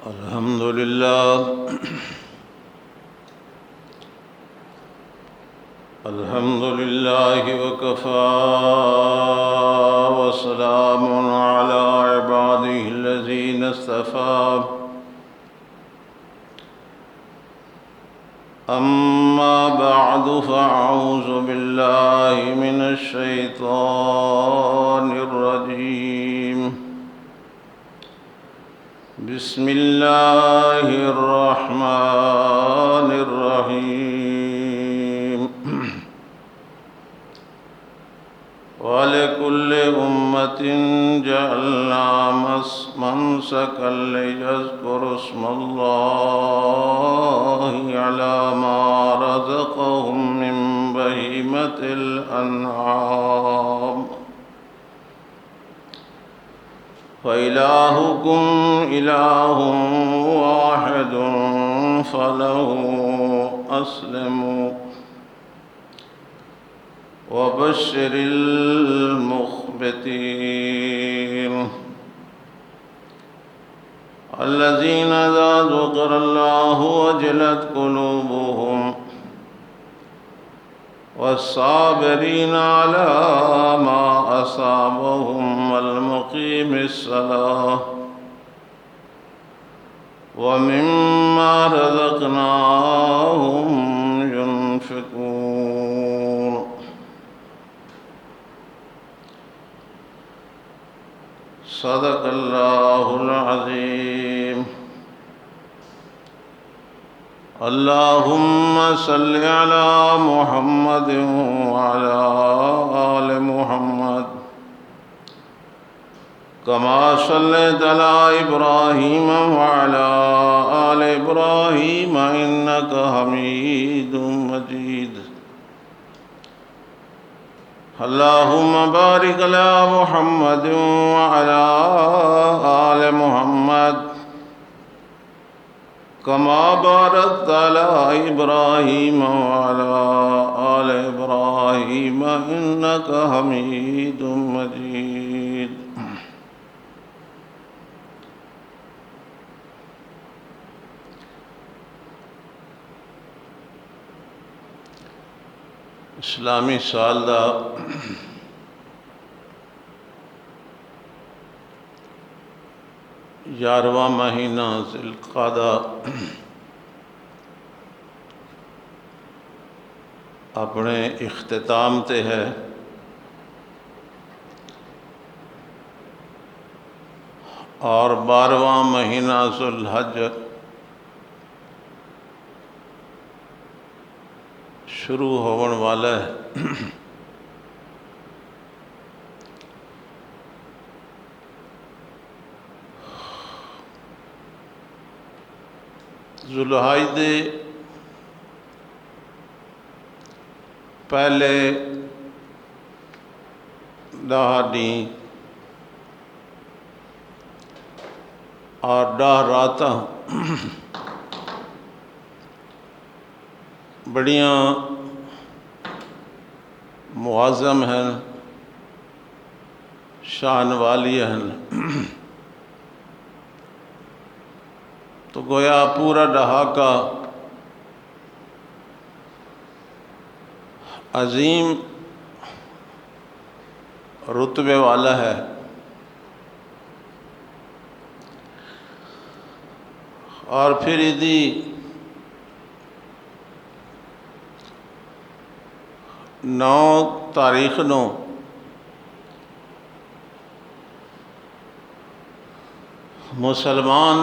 الحمد لله الحمد لله وكفى وسلام على عباده الذين اصطفى أما بعد فأعوذ بالله من الشيطان الرجيم بسم الله الرحمن الرحيم ولكل أمة جعلنا منسكا ليذكروا اسم الله على ما رزقهم من بهيمة الأنعام فإلهكم إله واحد فله أسلموا وبشر المخبتين الذين إذا ذكر الله وجلت قلوبهم والصابرين على ما أصابهم والمقيم الصلاة ومما رزقناهم ينفقون صدق الله العظيم اللهم صل على محمد وعلى آل محمد كما صليت على إبراهيم وعلى آل إبراهيم إنك حميد مجيد اللهم بارك على محمد وعلى آل محمد كما باركت على إبراهيم وعلى آل إبراهيم إنك حميد مجيد اسلامی سال دا 11واں مہینہ ذی القعدہ اپنے اختتام تے ہے۔ اور 12واں مہینہ ذو الحج شروع ہون والا ہے۔ ذو الحج دے پہلے 10 دن اور 10 راتاں بڑیاں معظم ہیں، شان والی ہیں۔ تو گویا پورا دہاقہ عظیم رتبے والا ہے۔ اور پھر ادھی 9 تاریخ نو مسلمان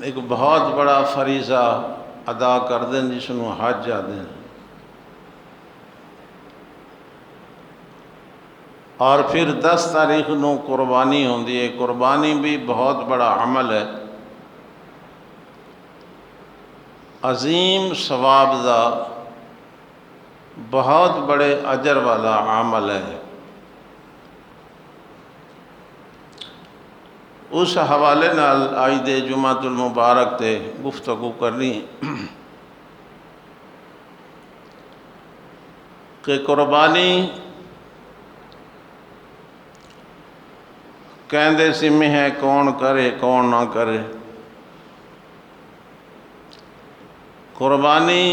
ایک بہت بڑا فریضہ ادا کر دیں جس نو حج آدھے ہیں۔ اور پھر 10 تاریخ نو قربانی ہوندی ہے۔ قربانی بھی بہت بڑا عمل ہے، عظیم ثواب دا بہت بڑے اجر والا عمل ہے۔ اس حوالے نال آج دے جمعۃ المبارک تے گفتگو کرنی کہ قربانی کہندے سی میں ہے کون کرے کون نہ کرے، قربانی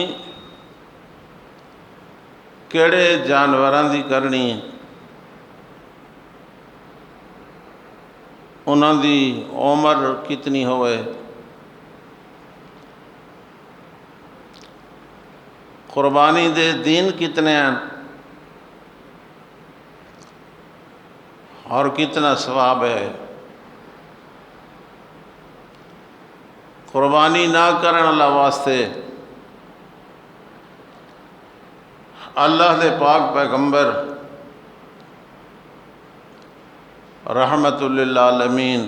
کیڑے جانوراں دی کرنی ہے، انہاں دی عمر کتنی ہوئے، قربانی دے دین کتنے ہیں اور کتنا ثواب ہے۔ قربانی نہ کرن اللہ واسطے اللہ دے پاک پیغمبر رحمت للعالمین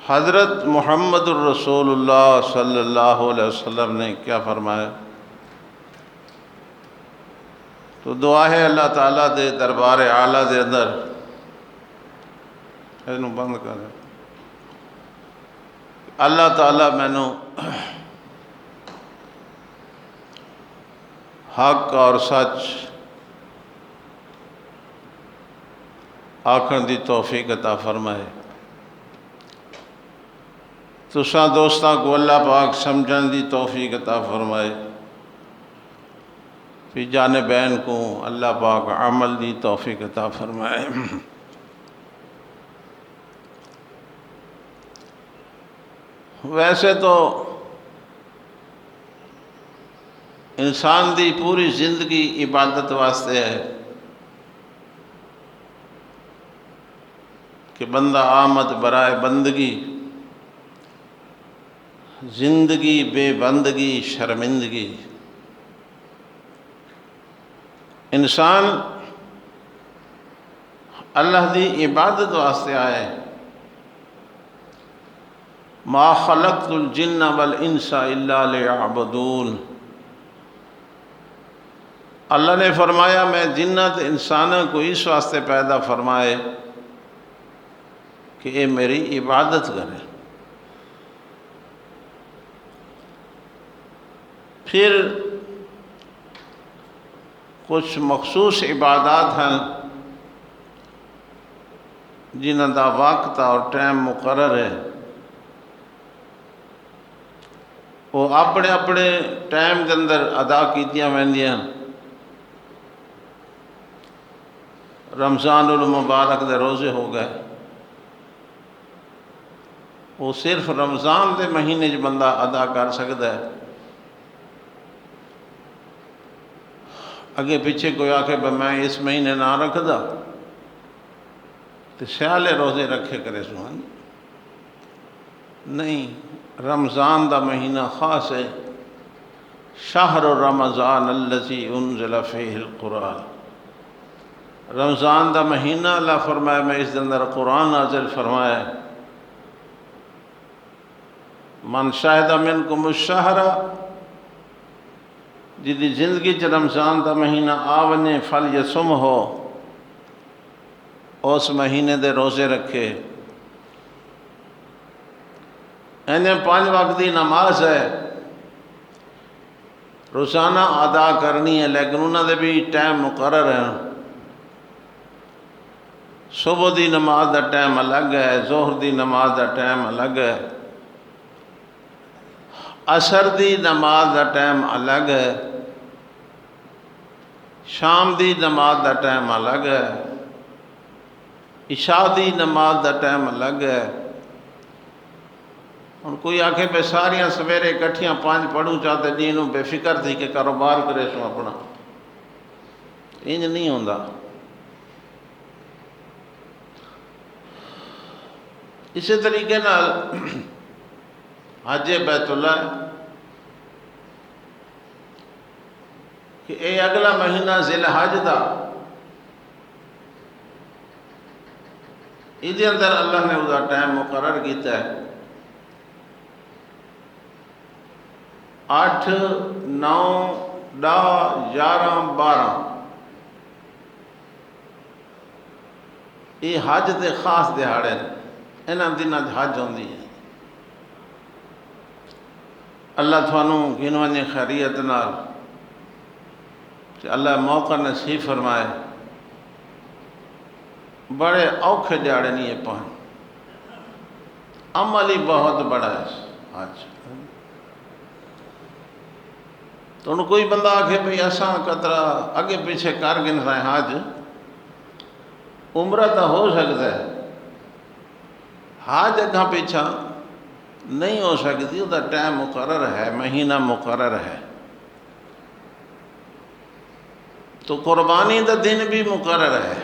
حضرت محمد الرسول اللہ صلی اللہ علیہ وسلم نے کیا فرمایا؟ تو دعا ہے اللہ تعالیٰ دے دربار اعلیٰ دے اندر اینو بند کر، اللہ تعالیٰ مینو حق اور سچ آکھن دی توفیق عطا فرمائے، تساں دوستاں کو اللہ پاک سمجھن دی توفیق عطا فرمائے، فی جانبین کو اللہ پاک عمل دی توفیق عطا فرمائے۔ ویسے تو انسان دی پوری زندگی عبادت واسطے ہے کہ بندہ آمد برائے بندگی، زندگی بے بندگی شرمندگی۔ انسان اللہ دی عبادت واسطے آئے، ما خلقت الجن والانس الا لیعبدون۔ اللہ نے فرمایا میں جنات انسانوں کو اس واسطے پیدا فرمائے کہ یہ میری عبادت کرے۔ پھر کچھ مخصوص عبادات ہیں جنہاں دا وقت اور ٹائم مقرر ہے، وہ اپنے اپنے ٹائم کے اندر ادا کیتیاں ویندیاں۔ رمضان المبارک دے روزے ہو گئے، وہ صرف رمضان دے مہینے جو بندہ ادا کر سکتا ہے۔ اگے پیچھے کوئی آکھے میں اس مہینے نہ رکھدا تو سیالے روزے رکھے کرے سوان نہیں، رمضان دا مہینہ خاص ہے، شہر رمضان الذی انزل فیہ القرآن۔ رمضان دا مہینہ اللہ فرمایا میں اس اندر قرآن نازل فرمایا، من شاہد منکم الشہر، جدی زندگی چ رمضان دا مہینہ آونے فلیصم ہو، اس مہینے دے روزے رکھے۔ انہیں 5 وقت دی نماز ہے، روزانہ ادا کرنی ہے، لیکن انہوں نے بھی ٹائم مقرر ہے۔ صبح دی نماز دا ٹائم الگ ہے، ظہر دی نماز دا ٹائم الگ ہے، عصر دی نماز دا ٹائم الگ ہے، شام دی نماز دا ٹائم الگ ہے، عشاء دی نماز دا ٹائم الگ ہے۔ اور کوئی آکھے پہ ساریاں سویرے کٹھیاں 5 پڑھوں چاہتے جنہوں بے فکر تھی کہ کاروبار کرے سو اپنا، انج نہیں ہوندہ۔ اسی طریقے نال حج بیت اللہ کہ اے اگلا مہینہ ذی الحج دا، اس اندر اللہ نے اس کا ٹائم مقرر کیتا ہے۔ 8 9 10 11 12 یہ حج دے خاص دہاڑے انہاں دنوں حج ہوندی ہے۔ اللہ تھانوں گنوانے خیریت نال کہ اللہ موقع نصیب فرمائے۔ بڑے اوکھے دیہڑے نہیں ہے پہن، عمل ہی بہت بڑا ہے حج۔ تو ان کوئی بندہ آکھے بھئی اساں قطرہ اگے پیچھے کر گن رہے حج عمرہ تو ہو سکتا ہے، حج اگاں پیچھا نہیں ہو سکتی، وہ ٹائم مقرر ہے، مہینہ مقرر ہے، تو قربانی دا دن بھی مقرر ہے،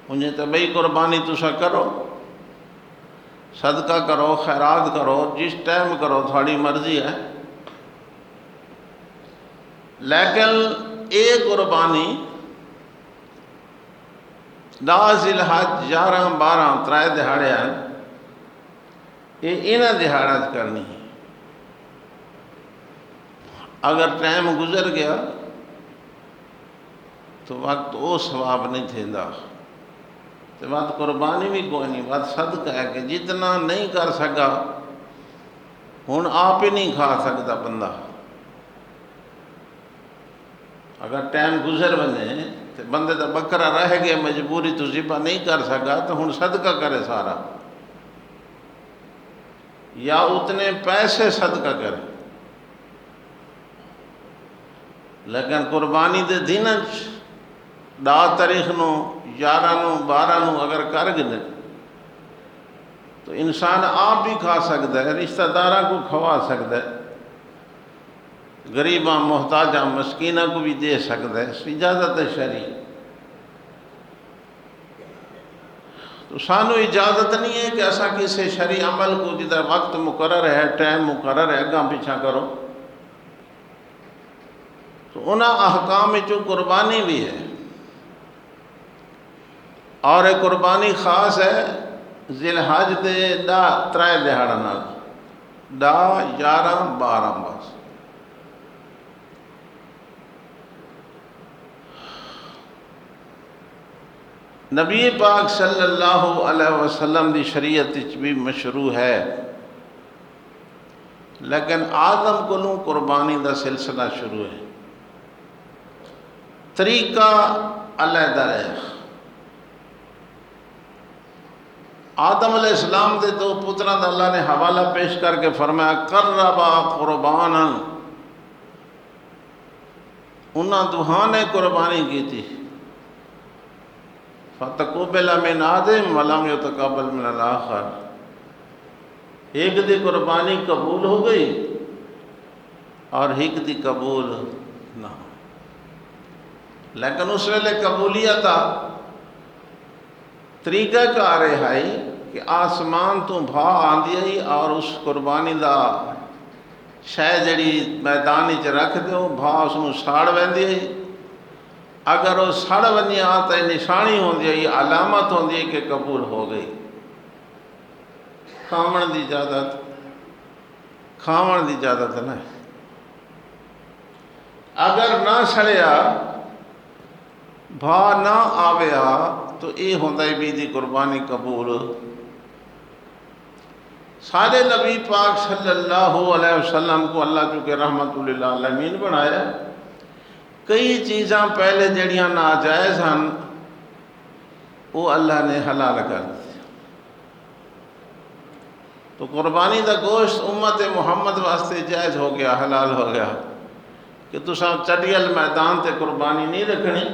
انہیں تو بھئی قربانی تسا کرو، صدقہ کرو، خیرات کرو، جس ٹائم کرو تھوڑی مرضی ہے، لیکن ایک قربانی 10 ذی الحج 11 12 3 دہاڑے ہیں، یہ انہاں دہاڑا کرنی ہے، اگر ٹائم گزر گیا تو وقت وہ ثواب نہیں تھیندا، تو وقت قربانی بھی کوئی نہیں، وقت صدقہ ہے کہ جتنا نہیں کر سکا ہن آپ ہی نہیں کھا سکتا بندہ، اگر ٹائم گزر بنے تو بندے دا بکرا رہ گیا مجبوری تو ذبح نہیں کر سکا تو ہن صدقہ کرے سارا، یا اتنے پیسے صدقہ کرے، لیکن قربانی دے دن 10 تاریخ نو 11 نو 12 نو اگر کر گئے تو انسان آپ بھی کھا سکتا ہے، رشتہ داراں کو کھوا سکتا ہے، غریباں محتاجاں مسکیناں کو بھی دے سکتا ہے، اجازت ہے شرعی، تو سانو اجازت نہیں ہے کہ ایسا کسی شرعی عمل کو جدھر وقت مقرر ہے، ٹائم مقرر ہے، اگاں پیچھا کرو، تو انہاں احکام جو قربانی بھی ہے، اور ایک قربانی خاص ہے ذی الحج دے 3 دہاڑا نال 10 11 12 بس، نبی پاک صلی اللہ علیہ وسلم دی شریعت بھی مشروع ہے، لیکن آدم کو قربانی دا سلسلہ شروع ہے، طریقہ علیحدہ ہے، آدم علیہ السلام دے 2 پتراں دا اللہ نے حوالہ پیش کر کے فرمایا قربا قربانا، انہاں دوہاں نے قربانی کی تھی، فتقبل من آدم ولم یتقبل من الآخر، ایک دی قربانی قبول ہو گئی اور ایک دی قبول نہ ہو، لیکن اس ویلے قبولیت طریقہ کار ہے کہ آسمان تو بھا آندی آئی اور اس قربانی دا شے جڑی میدان چ رکھ دیو، بھا اس نو ساڑ ویندی آئی، اگر وہ سڑ ونی آ تو نشانی ہوندی ہے، علامت ہوندی ہے کہ قبول ہو گئی، کھاون دی اجازت نہیں، اگر نہ سڑیا بھا نہ آویا تو یہ ہوندہ ہے بھی دی قربانی قبول۔ سارے نبی پاک صلی اللہ علیہ وسلم کو اللہ چونکہ رحمت للعالمین بنایا، کئی چیزاں پہلے جڑیاں ناجائز ہیں وہ اللہ نے حلال کر دی، تو قربانی دا گوشت امت محمد واسطے جائز ہو گیا، حلال ہو گیا، کہ تساں چڑیل میدان تے قربانی نہیں رکھنی،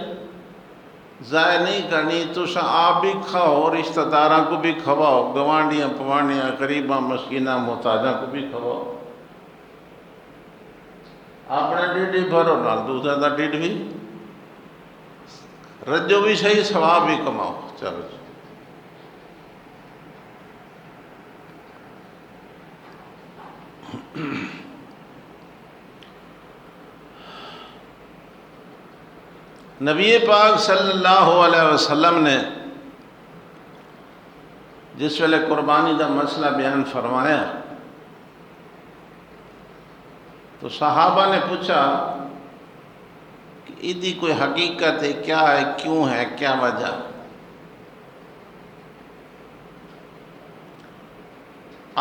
ضائع نہیں کرنی، تساں آپ بھی کھاؤ، رشتہ داراں کو بھی کھواؤ، گوانڈیاں پوانڈیاں غریباں مسکیناں محتاجاں کو بھی کھواؤ، اپنا ڈیڈ ہی بھرو نال دوسرا دا ڈیڈ بھی رجو بھی صحیح، ثواب بھی کماؤ، چلو جی۔ نبی پاک صلی اللہ علیہ وسلم نے جس ویلے قربانی دا مسئلہ بیان فرمایا تو صحابہ نے پوچھا کہ ایدی کوئی حقیقت ہے، کیا ہے، کیوں ہے، کیا وجہ؟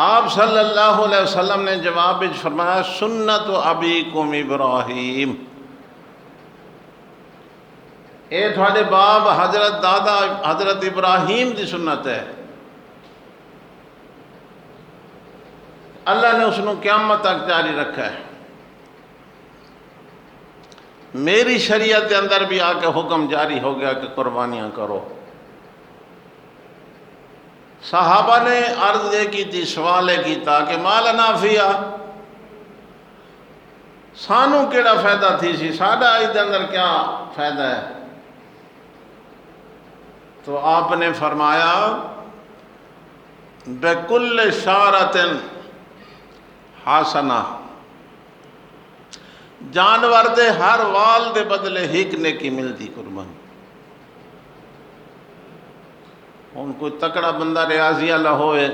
آپ صلی اللہ علیہ وسلم نے جواب فرمایا سنت ابیکم ابراہیم، اے تھوڑے باپ حضرت دادا حضرت ابراہیم دی سنت ہے، اللہ نے اس کو قیامت تک جاری رکھا ہے۔ میری شریعت کے اندر بھی آ کے حکم جاری ہو گیا کہ قربانیاں کرو۔ صحابہ نے عرض یہ کی تھی، سوال یہ کیتا کہ ما لنا فیہا، سانو کیڑا فائدہ تھی سی، ساڈا اس دے اندر کیا فائدہ ہے؟ تو آپ نے فرمایا بِكُلِّ شَعْرَةٍ حَسَنَةٍ، جانور دے ہر وال دے بدلے ایک نیکی ملتی قربان۔ ہن کوئی تکڑا بندہ ریاضی والا ہوئے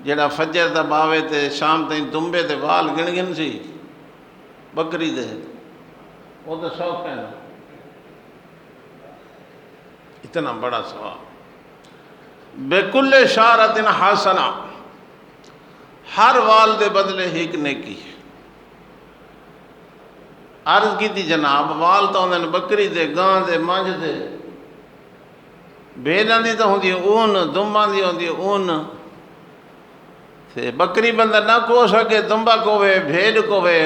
جڑا فجر دا باوے تے شام تائیں دمبے دے وال گن گن سی بکری دے، وہ تو شوق ہے نا، اتنا بڑا ثواب۔ بِكُلِّ شَعْرَةٍ حَسَنَةٍ، ہر وال دے بدلے ایک نیکی۔ عرض کی تھی جناب وال تو ہوندے بکری دے، گاں دے، مجھ دے، بھیڑاں دی تو ہوندی اون، دمباں دی ہوندی اون، تے بکری بندہ نہ کو سکے، دمبا کوے، بھیڑ کوے۔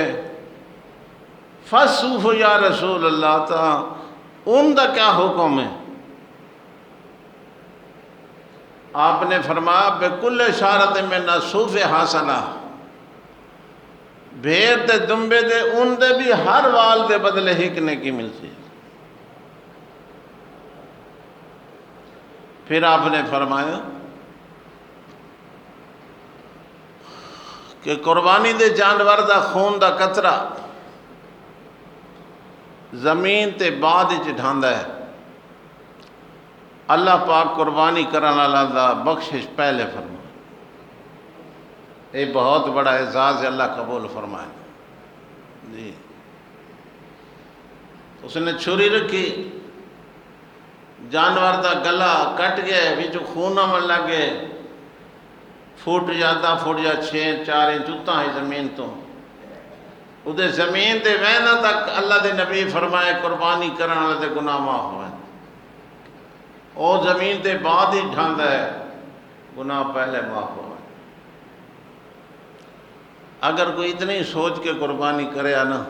فصوف یا رسول اللہ، تا اون دا کیا حکم ہے؟ آپ نے فرمایا بِكُلِّ شَعْرَةٍ مِّنَ الصُّوفِ حَسَنَةٌ، بھیڑ دے دمبے دے اون دے بھی ہر وال دے بدلے ایک نیکی ملتی ہے۔ پھر آپ نے فرمایا کہ قربانی دے جانور دا خون دا قطرہ زمین تے بعد وچ ڈھاندا ہے، اللہ پاک قربانی کرن والا دا بخشش پہلے فرمائے۔ یہ بہت بڑا اعزاز ہے، اللہ قبول فرمائے۔ جی اس نے چھری رکھی، جانور دا گلا کٹ گئے، وچوں خون آمن لگے، فٹ یا 10 فٹ یا 6-4 انچ اتاں ہے زمین تو، ادھے زمین تے وہنا تک اللہ دے نبی فرمائے قربانی کرن والے دے گناہ معاف ہوئے۔ او زمین تے بعد ہی ڈھاندا ہے، گناہ پہلے معاف ہوئے۔ اگر کوئی اتنی سوچ کے قربانی کرے نا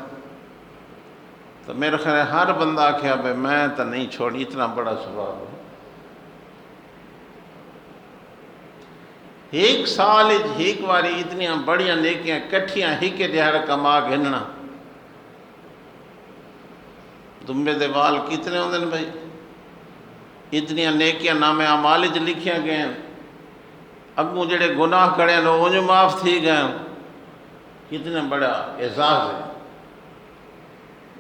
تو میرے خیال ہے ہر بندہ آکھیا بھائی میں تو نہیں چھوڑی، اتنا بڑا ثواب ہے۔ ایک سال ایک واری اتنی بڑیاں نیکیاں کٹھیاں ہی کے دیہڑ کما گھننا، دمبے دے وال کتنے ہوندے ہیں بھائی؟ اتنی نیکیاں نام اعمال وچ لکھیاں گئے ہیں، اگوں جڑے گناہ کڑے ہیں وہ جو معاف تھی گئے ہیں، کتنا بڑا اعزاز ہے۔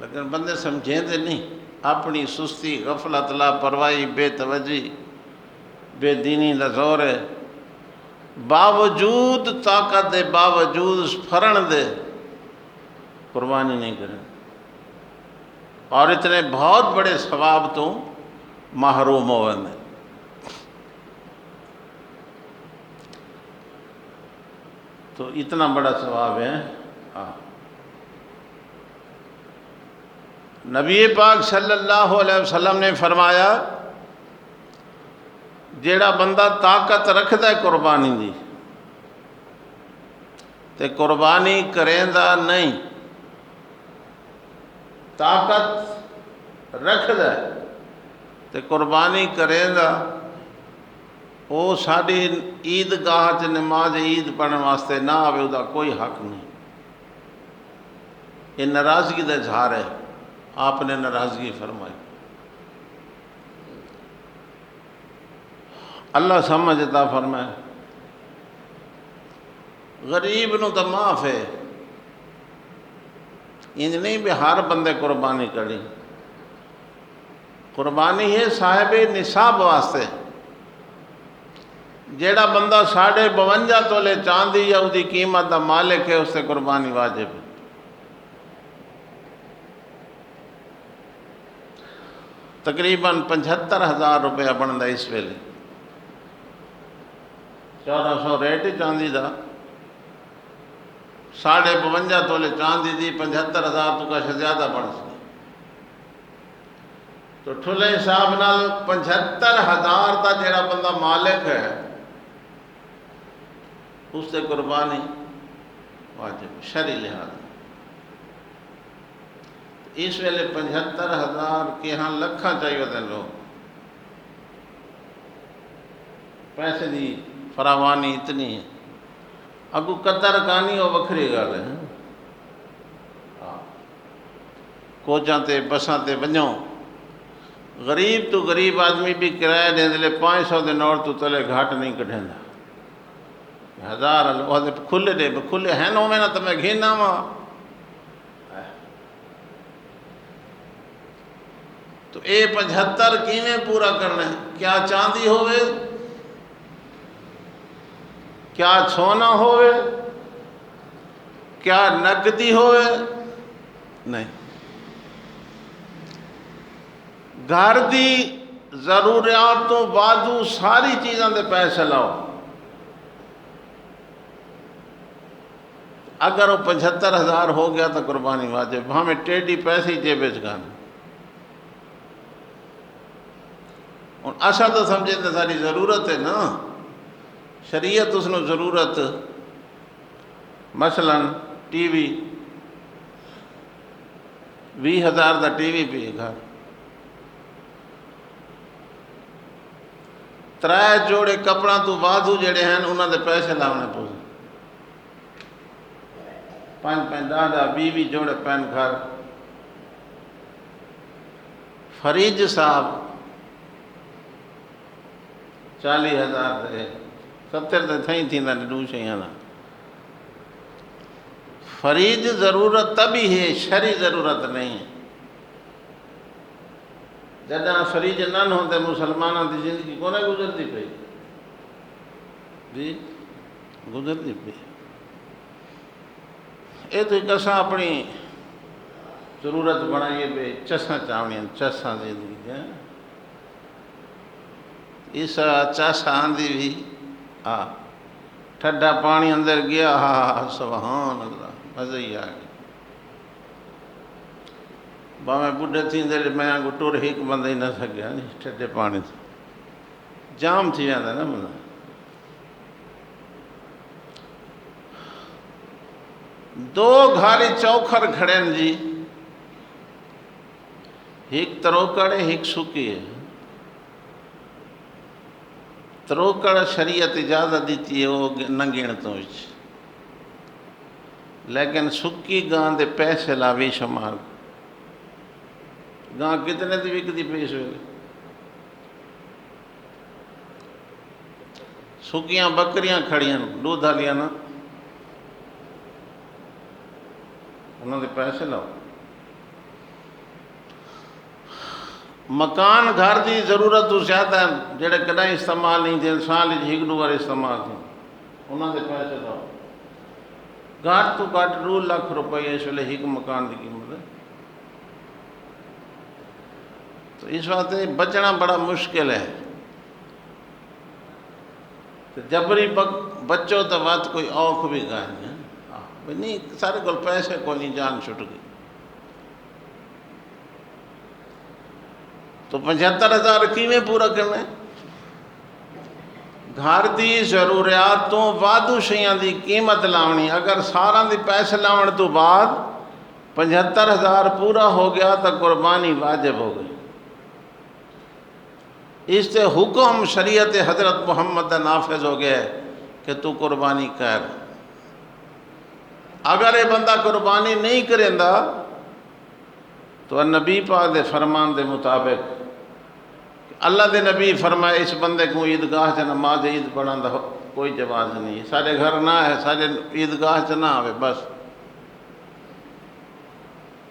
لیکن بندے سمجھیں دے نہیں، اپنی سستی، غفلت، لاپرواہی، بے توجہی، بے دینی دا زور ہے، باوجود طاقت دے، باوجود پھرن دے قربانی نہیں کریں، اور اتنے بہت بڑے ثواب تو محروم ہوئے ہیں۔ تو اتنا بڑا ثواب ہے۔ نبی پاک صلی اللہ علیہ وسلم نے فرمایا جیڑا بندہ طاقت رکھدا ہے قربانی دی تے قربانی کریندا نہیں، طاقت رکھدا ہے تے قربانی کریندا، وہ ساری عید گاہ چ نماز عید پڑھن واسطے نہ آوے، دا کوئی حق نہیں۔ یہ ناراضگی کا اظہار ہے، آپ نے ناراضگی فرمائی۔ اللہ سمجھ عطا فرمائے۔ غریب نو تو معاف ہے، انج نہیں بھی ہر بندے قربانی کری، قربانی ہے صاحب نصاب واسطے۔ جیڑا بندہ 52.5 تولے چاندی یا اس کی قیمت دا مالک ہے، اس سے قربانی واجب ہے۔ تقریباً 75,000 روپیہ بنتا اس ویلے، 1400 ریٹ چاندی دا، 52.5 تولے چاندی دی 75,000 تو کچھ زیادہ بن سکے۔ تو ٹھلے حساب نال 75,000 دا جیڑا بندہ مالک ہے، اس سے قربانی واجب شرعی لحاظ۔ اس ویلے 75,000 کے ہاں لکھاں چاہیے تھے لوگ، پیسے دی فراوانی اتنی ہے، اگو قدر کانی وہ وکھری گل ہے۔ کوچاں تے بساں تے ونجو، غریب تو غریب آدمی بھی کرایہ دیں دلے 500 دے نوٹ تو تلے گھاٹ نہیں کٹھیں دا، 1000 کھلے دے کھلے ہیں نو میں نہ تمہیں گھینا ماں۔ تو اے 75 کیویں پورا کرنا ہے؟ کیا چاندی ہوئے، کیا سونا ہوئے، کیا نقدی ہوئے؟ نہیں، گھر دی ضروریات تو بعدو ساری چیزاں دے پیسے لاؤ۔ اگر وہ 75,000 ہو گیا تو قربانی واجب، ہمیں ٹیڈی پیسے ہی جیبے چکانا۔ اور ایسا تو سمجھے تو ساری ضرورت ہے نا، شریعت اس نے ضرورت، مثلا T V 20,000 the T V پی گھر، 3 جوڑے کپڑا تو بازو جڑے ہیں انہوں دے پیسے لاؤنے پوزے، 5 10 20 جوڑے پین گھر۔ فریج صاحب 40,000 دے 70 دے تھیں تھی نہ ڈو شیئانا۔ فریج ضرورت تبھی ہے، شرعی ضرورت نہیں ہے۔ جدہ فریج نہ ہوتے مسلمانوں کی زندگی کو نہ گزرتی پئی، جی گزرتی پئی۔ یہ تو ایک اساں اپنی ضرورت بنائیے بے چساں چاونیاں، چساں زندگی ہے۔ اس چساں آندھی بھی ٹھڈا پانی اندر گیا، سبحان اللہ، مزہ ہی آ گیا۔ باویں بڈھے تھی دے میں کو ٹور ہیک بندہ ہی نہ سکیا ٹھڈے پانی سے، جام تھی ویندا نا بندہ۔ دو گھاری چوکھر کھڑے ہیں جی، ایک تروکڑ ہے ایک سکی ہے۔ تروکڑ شریعت اجازت دیتی ہے وہ نہ گنتوں وچ، لیکن سکی گاں دے پیسے لاوی شمار، گاں کتنے دی وکدی پیش ہوئے؟ سکیاں بکریاں کھڑیاں دودھ والیاں نا، انہوں دے پیسے لاؤ۔ مکان گھر دی ضرورت تو زیادہ ہیں جڑے کدائیں استعمال نہیں تھے، سال ایک دو بار استعمال تھے، انہوں دے پیسے لاؤ۔ گھٹ تو گھٹ 2 لاکھ روپے اس ویلے ایک مکان دی قیمت ہے۔ تو اس واسطے بچنا بڑا مشکل ہے۔ جبری بچوں تو بات کوئی اوکھ بھی گاہ نہیں، نہیں سارے کو پیسے کو نہیں، جان چھٹ گئی۔ تو 75,000 کیویں پورا کرنا ہے؟ گھر دی ضروریات تو وادو شیاں دی قیمت لاونی، اگر سارا دی پیسے لاؤن تو بعد 75,000 پورا ہو گیا تو قربانی واجب ہو گئی۔ اس سے حکم شریعت حضرت محمد نافذ ہو گیا ہے کہ تو قربانی کر۔ اگر یہ بندہ قربانی نہیں کریں دا تو نبی پاک دے فرمان دے مطابق اللہ دے نبی فرمائے اس بندے کو عیدگاہ چ نماز عید پڑھان دا کوئی جواز نہیں، سارے گھر نہ ہے، سارے عیدگاہ چ نہ آوے، بس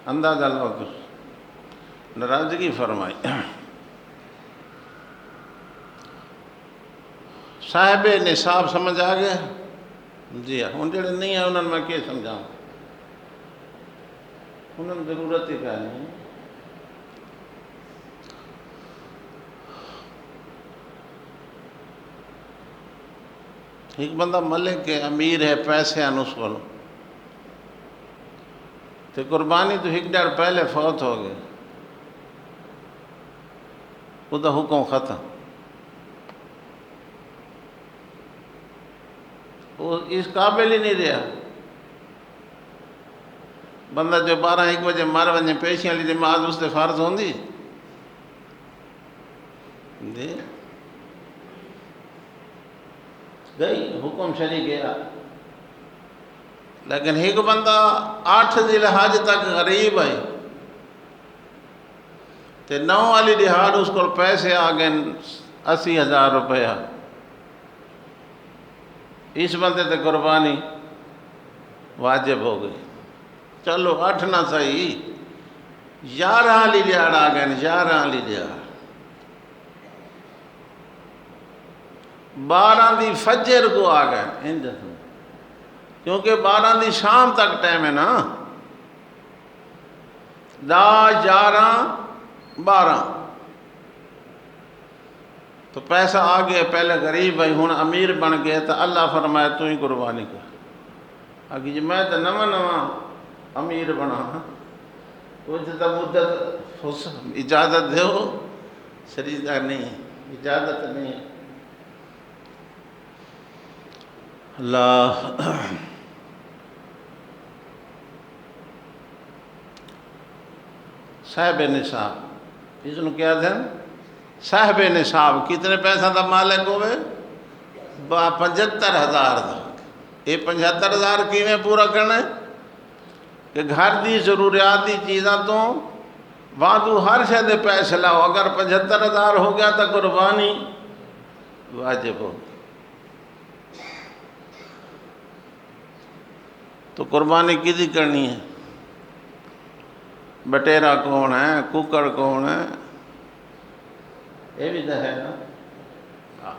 اندازہ لو تو ناراضگی فرمائی۔ صاحب نصاب سمجھ آ گیا؟ جی ہاں، ان جڑے نہیں ہیں انہوں نے میں کیا سمجھاؤں، انہوں نے ضرورت ہی کہا نہیں۔ ایک بندہ ملک ہے، امیر ہے، پیسے ہیں اس کو تو قربانی تو 1.5 پہلے فوت ہو گئے، وہ تو حکم ختم۔ وہ اس قابل ہی نہیں رہا. بندہ جو 12-1 بجے مر ونجے پیشیاں والی نماز اس سے فرض ہوندی جی گئی حکم شری گیا. لیکن ایک بندہ 8 ذی الحج تک غریب ہے تے 9 والی دہاڑ اس کو پیسے آ گئے 80,000 روپیہ. اس بندے تے قربانی واجب ہو گئی. چلو 8 نہ صحیح 11 والی دہاڑ آ گئے 11 والی دہاڑ 12 دی فجر کو آ گئے. کیونکہ 12 دی شام تک ٹائم ہے نا. 10 11 12 تو پیسہ آ گیا. پہلے غریب بھائی ہوں امیر بن گئے تو اللہ فرمائے تو ہی قربانی کر. آگے جی میں تو نواں امیر بنا کچھ تو مدت اجازت دو شریعت نہیں اجازت نہیں. اللہ صاحب نصاب اس کو کیا دیں صاحب نصاب کتنے پیسہ دا مالک ہوئے 75,000 دا. یہ 75,000 کیویں پورا کرنا ہے کہ گھر دی ضروریاتی چیزاں تو وادو ہر شے دے پیسے لاؤ. اگر 75,000 ہو گیا تو قربانی واجب ہو. تو قربانی کدی کرنی ہے؟ بٹیرا کون ہے ککڑ کون ہے یہ بھی تو ہے نا.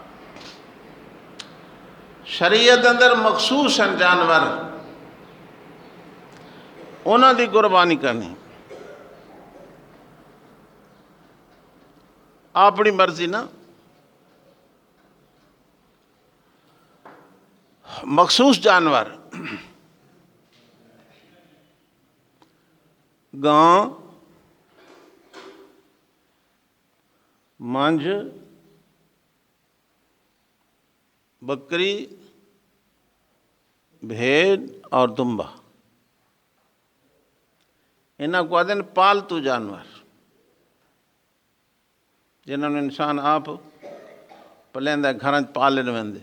شریعت اندر مخصوص ہیں جانور انہاں دی قربانی کرنی اپنی مرضی نا. مخصوص جانور گاں مانجھ بکری بھیڑ اور دمبا انہاں کو آدھیں پالتو جانور جنہوں نے انسان آپ پلیندہ گھراں پالن ویندے.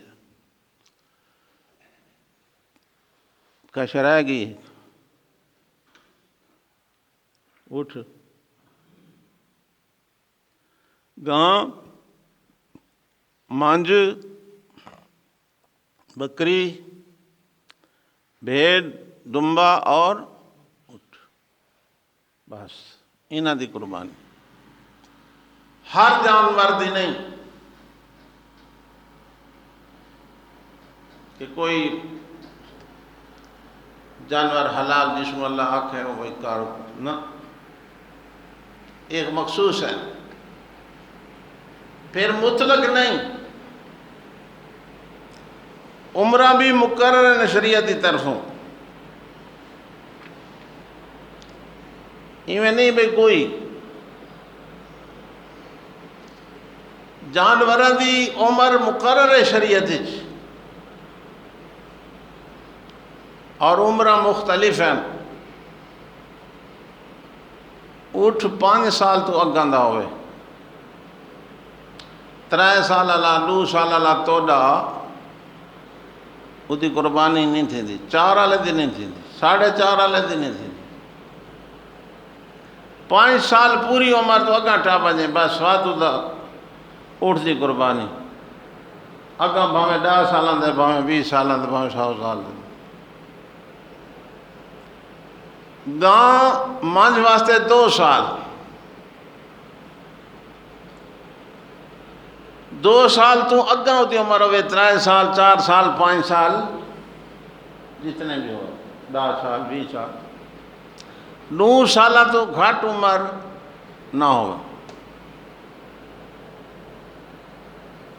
کشر رہ گئی اٹھ گاں مانجھ بکری بھیڑ دمبا اور اٹھ بس انہاں دی قربانی. ہر جانور دی نہیں کہ کوئی جانور حلال جس کو اللہ آکھے وہ کار نہ ایک مخصوص ہے. پھر مطلق نہیں عمرہ بھی مقرر ہے شریعت کی طرفوں. ایویں نہیں بھئی کوئی جانوراں دی عمر مقرر ہے شریعت وچ اور عمرہ مختلف ہیں. اٹھ 5 سال تو اگاں دا ہوئے 3 سال اللہ 2 سال اللہ توڑا وہ دی قربانی نہیں تھی دی. 4 والے دی نہیں تھی دی 4.5 والے دی نہیں تھی دی. 5 سال پوری عمر تو اگاں ٹا بجیں بس واتو دا اٹھ دی قربانی اگاں بھاویں 10 سالوں دے بھاویں 20 سالوں دے بھاویں 100 سال دے. گاں مانجھ واسطے 2 سال 2 سال تو اگاں ہوتی عمر ہوئے 3 سال 4 سال 5 سال جتنے بھی ہو 10 سال 20 سال 9 سالہ تو گھٹ عمر نہ ہو.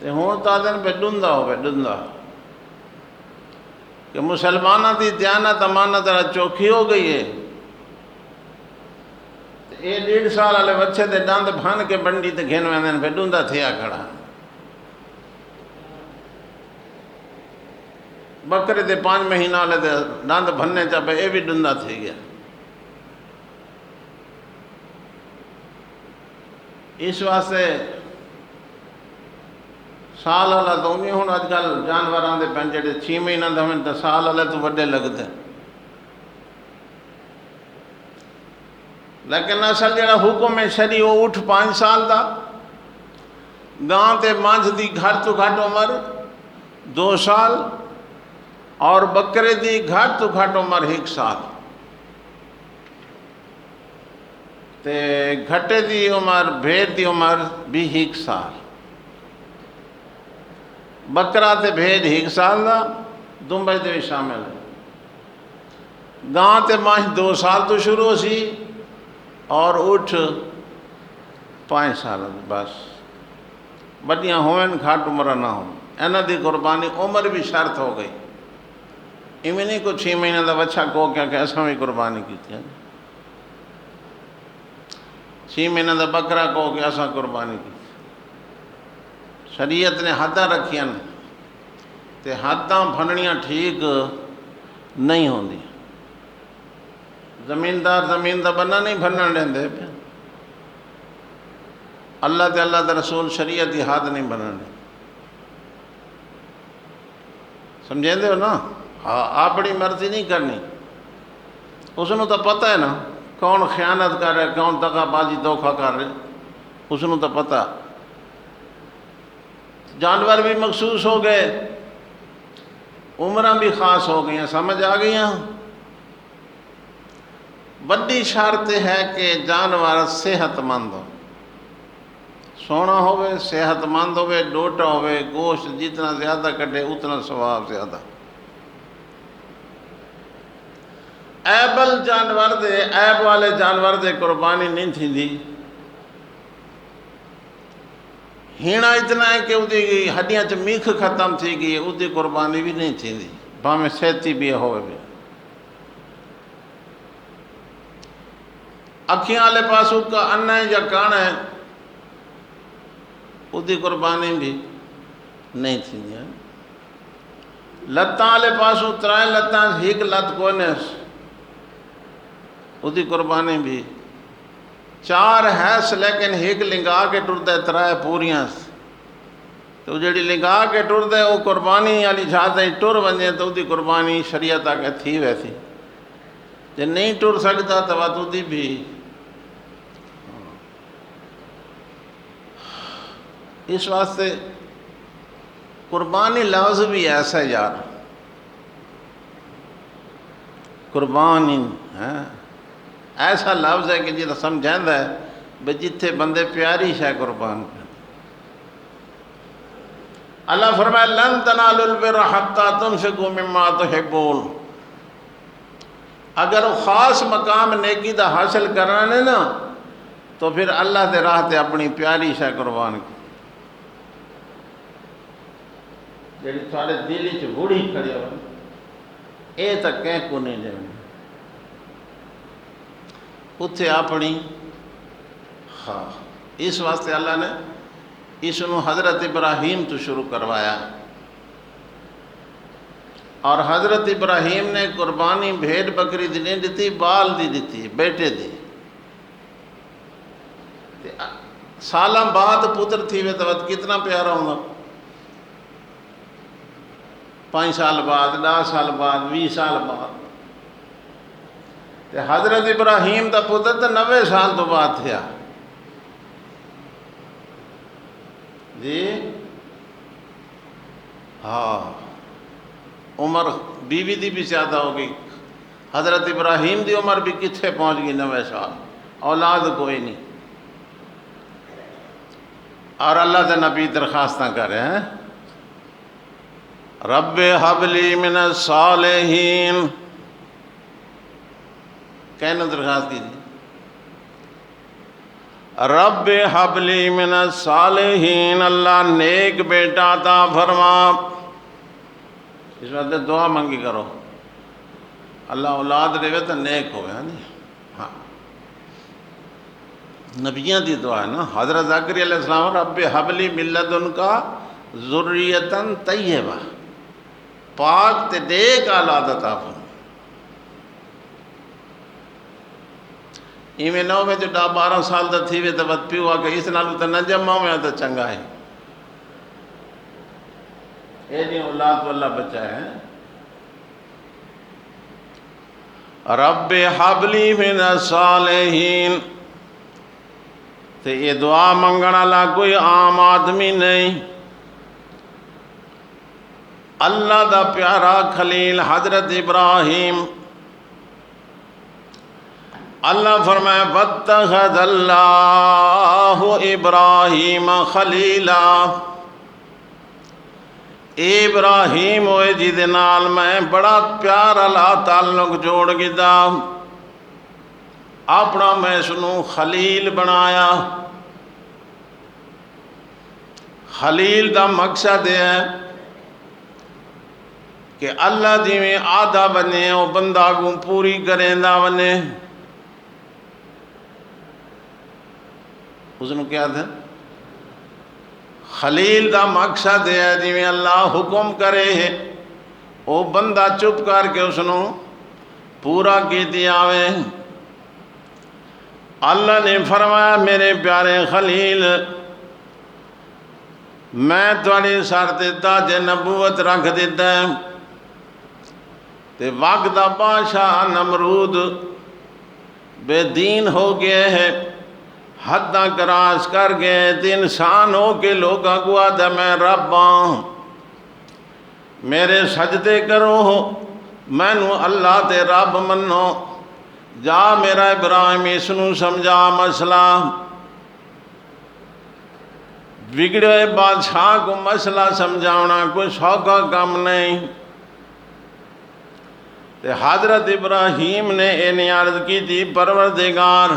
تے ہون تا دن پہ ڈندہ ہو ڈندہ کہ مسلمانہ دی دیانت امانت ذرا چوکھی ہو گئی ہے. یہ 1.5 سال والے بچے دے ڈاند بھان کے بنڈی تے گھن ویندن پہ ڈندہ تھیا کھڑا. بکرے دے 5 مہینہ والے دے دند بھننے چا پہ یہ بھی ڈندا تھی گیا. اس واسطے سال والا تو نہیں ہوں اج کل جانوراں دے پن جڑے 6 مہینہ دے ہون تے سال والے تو وڈے لگدے. لیکن اصل جڑا حکم ہے شری وہ اٹھ 5 سال دا. گاں تے مانجھ دی گھٹ تو گھٹ عمر 2 سال اور بکرے دی گھٹ تو گھٹ عمر 1 سال. تے گھٹے دی عمر بھیڑ دی عمر بھی 1 سال. بکرا تے بھیڑ 1 سال دا دنبے دے بھی شامل ہے. گاں تے مانجھ 2 سال تو شروع سی اور اٹھ 5 سال بس. بڑیاں ہوئن گھٹ عمر نہ ہوں. انہاں دی قربانی عمر بھی شرط ہو گئی. ایویں نہیں کو 6 مہینے دا بچہ کو کیا کہ ایسا بھی قربانی کی تھی. 6 مہینے دا بکرا کو کہ ایسا قربانی کی. شریعت نے حداں رکھیاں تے حداں بھننیاں ٹھیک نہیں ہوندی. زمیندار زمین دا بنا نہیں بھنن دیندے پہ. اللہ تے اللہ دا رسول شریعت دی حد نہیں بنن دے. سمجھیں دے ہو نا. ہاں اپنی مرضی نہیں کرنی. اس نو تو پتہ ہے نا کون خیانت کر رہے کون دغا بازی دھوکھا کر رہے. اس نو تو پتہ. جانور بھی مخصوص ہو گئے عمریں بھی خاص ہو گئیں. سمجھ آ گئیاں. بڑی شرط ہے کہ جانور صحت مند ہو. سونا ہوئے صحت مند ہوئے ڈوٹا ہوئے گوشت جتنا زیادہ کٹے اتنا ثواب زیادہ. ایبل جانور دے ایب والے جانور دے قربانی نہیں تھی دی. ہینا اتنا ہے کہ ادھی ہڈیاں چ میکھ ختم تھی گئی ادھی قربانی بھی نہیں تھی دی. بھاویں صحتی بھی ہوئے بھی. اکھیاں والے پاسوں کا انا ہے یا کانا ہے ادھی قربانی بھی نہیں تھی دی. لتاں والے پاسوں 3 لتاں 1 لت کونے ادھی قربانی بھی. 4 ہے لیکن 1 لنگا کے ٹردے 3 پوریاں. تو جڑی لنگا کے ٹردے وہ قربانی والی جھاتے ٹر ونجے تو ادھی قربانی شریعت آ کے تھی ویسی. جے نہیں ٹر سکتا تو بات ادھی بھی. اس واسطے قربانی لفظ بھی ایسا یار. قربانی ایسا لفظ ہے کہ جی سمجھائندہ ہے بھئی جتھے بندے پیاری شے قربان کر. اللہ فرمائے لن تنالوا البر حتی تنفقوا مما تحبون. اگر وہ خاص مقام نیکی دا حاصل کرنا ہے نا تو پھر اللہ دے راہ تے اپنی پیاری شے قربان کر. جڑی تھوڑے دل چ بوڑھی کھڑی ہو اے تا کہیں کو نہیں جانے. اتھے اپنی ہاں. اس واسطے اللہ نے اس نو حضرت ابراہیم تو شروع کروایا. اور حضرت ابراہیم نے قربانی بھیڑ بکری دی نہیں دیتی بال دی دیتی بیٹے دی. سالاں بعد پتر تھی وے تو کتنا پیارا ہوگا. 5 سال بعد 10 سال بعد 20 سال بعد. تے حضرت ابراہیم دا پتر تو 90 سال تو بعد تھیا. جی ہاں عمر بیوی دی بھی زیادہ ہو گئی. حضرت ابراہیم دی عمر بھی کتھے پہنچ گئی 90 سال. اولاد کوئی نہیں. اور اللہ دے نبی درخواستاں کر رہے ہیں رب حب لی من الصالحین. کہنے درخواست کی تھی رب حب لی من الصالحین. اللہ نیک بیٹا عطا فرما. اس وقت دعا منگی کرو اللہ اولاد دے تو نیک ہوئے. ہاں نبیوں دی دعا ہے نا. حضرت زکریا علیہ السلام رب حب لی من لدنک ذریۃ طیبہ. پاک تے نیک اولاد عطا فرما۔ ایویں نہ ہوئے جو 10-12 سال دا تھی وے تو بد پیو آ کے اس نالو تو نہ جمع ہویا تو چنگا ہے۔ اے جی اولاد واللہ بچہ ہے۔ رب حبلی من الصالحین، تے یہ دعا منگنا لا کوئی عام آدمی نہیں، اللہ دا پیارا خلیل حضرت ابراہیم۔ اللہ فرمائے واتخذ اللہ ابراہیم خلیلا، ابراہیم ہوئے جی دے نال میں بڑا پیارا لا تعلق جوڑ گدا، اپنا میں سنوں خلیل بنایا۔ خلیل دا مقصد ہے کہ اللہ جی میں آدھا بنے وہ بندہ کو پوری کریں دا بنے۔ اس نے کیا تھا؟ خلیل دا مقصد ہے جی میں اللہ حکم کرے ہے وہ بندہ چپ کر کے اس نے پورا کی دیا وے۔ اللہ نے فرمایا میرے پیارے خلیل میں تھوڑی سر تے تاج نبوت رکھ دیتا ہے، تے وقت دا بادشاہ نمرود بے دین ہو گئے ہے، حداں کراس کر گئے، تے انسان ہو کے لوگاں کو آدھا میں رب ہوں، میرے سجدے کرو، میں نو اللہ تے رب منو۔ جا میرا ابراہیم اس نو سمجھا مسئلہ، بگڑے بادشاہ کو مسئلہ سمجھاونا کوئی سوکھا کام نہیں۔ تے حضرت ابراہیم نے انہیں عرض کی تھی پروردگار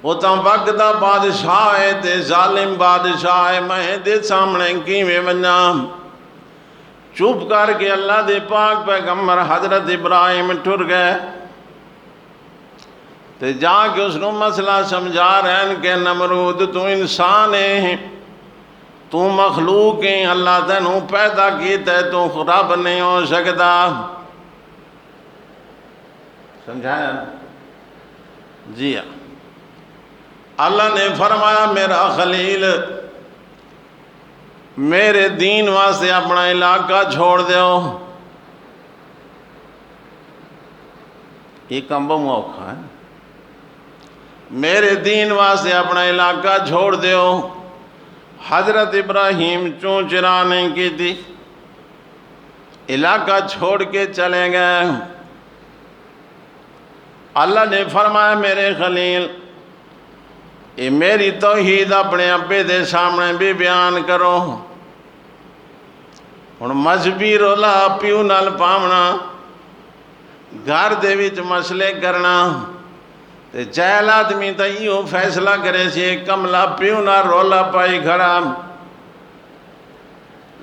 وہ تو وقت دا بادشاہ ہے تے ظالم بادشاہ ہے، میں دے سامنے کیویں ونجا؟ چپ کر کے اللہ دے پاک پیغمبر حضرت ابراہیم ٹر گئے، تے جا کے اس نو مسئلہ سمجھا رہے ہیں کہ نمرود تو انسان ہے، تو مخلوق ہے، اللہ تینوں پیدا کیتا ہے، تو رب نہیں ہو سکتا۔ سمجھایا جی ہاں۔ اللہ نے فرمایا میرا خلیل میرے دین واسطے اپنا علاقہ چھوڑ دیو۔ یہ کم بہت موقع ہے، میرے دین واسطے اپنا علاقہ چھوڑ دیو۔ حضرت ابراہیم چون چرا نہیں کی تھی، علاقہ چھوڑ کے چلے گئے۔ اللہ نے فرمایا میرے خلیل یہ میری توحید اپنے ابے دے سامنے بھی بیان کرو۔ ہن مذہبی رولا پیو نال پاونا، گھر دے وچ مسئلے کرنا، تے جہل آدمی تا یہ فیصلہ کرے سی کملا پیو نہ رولا پائی کھڑا۔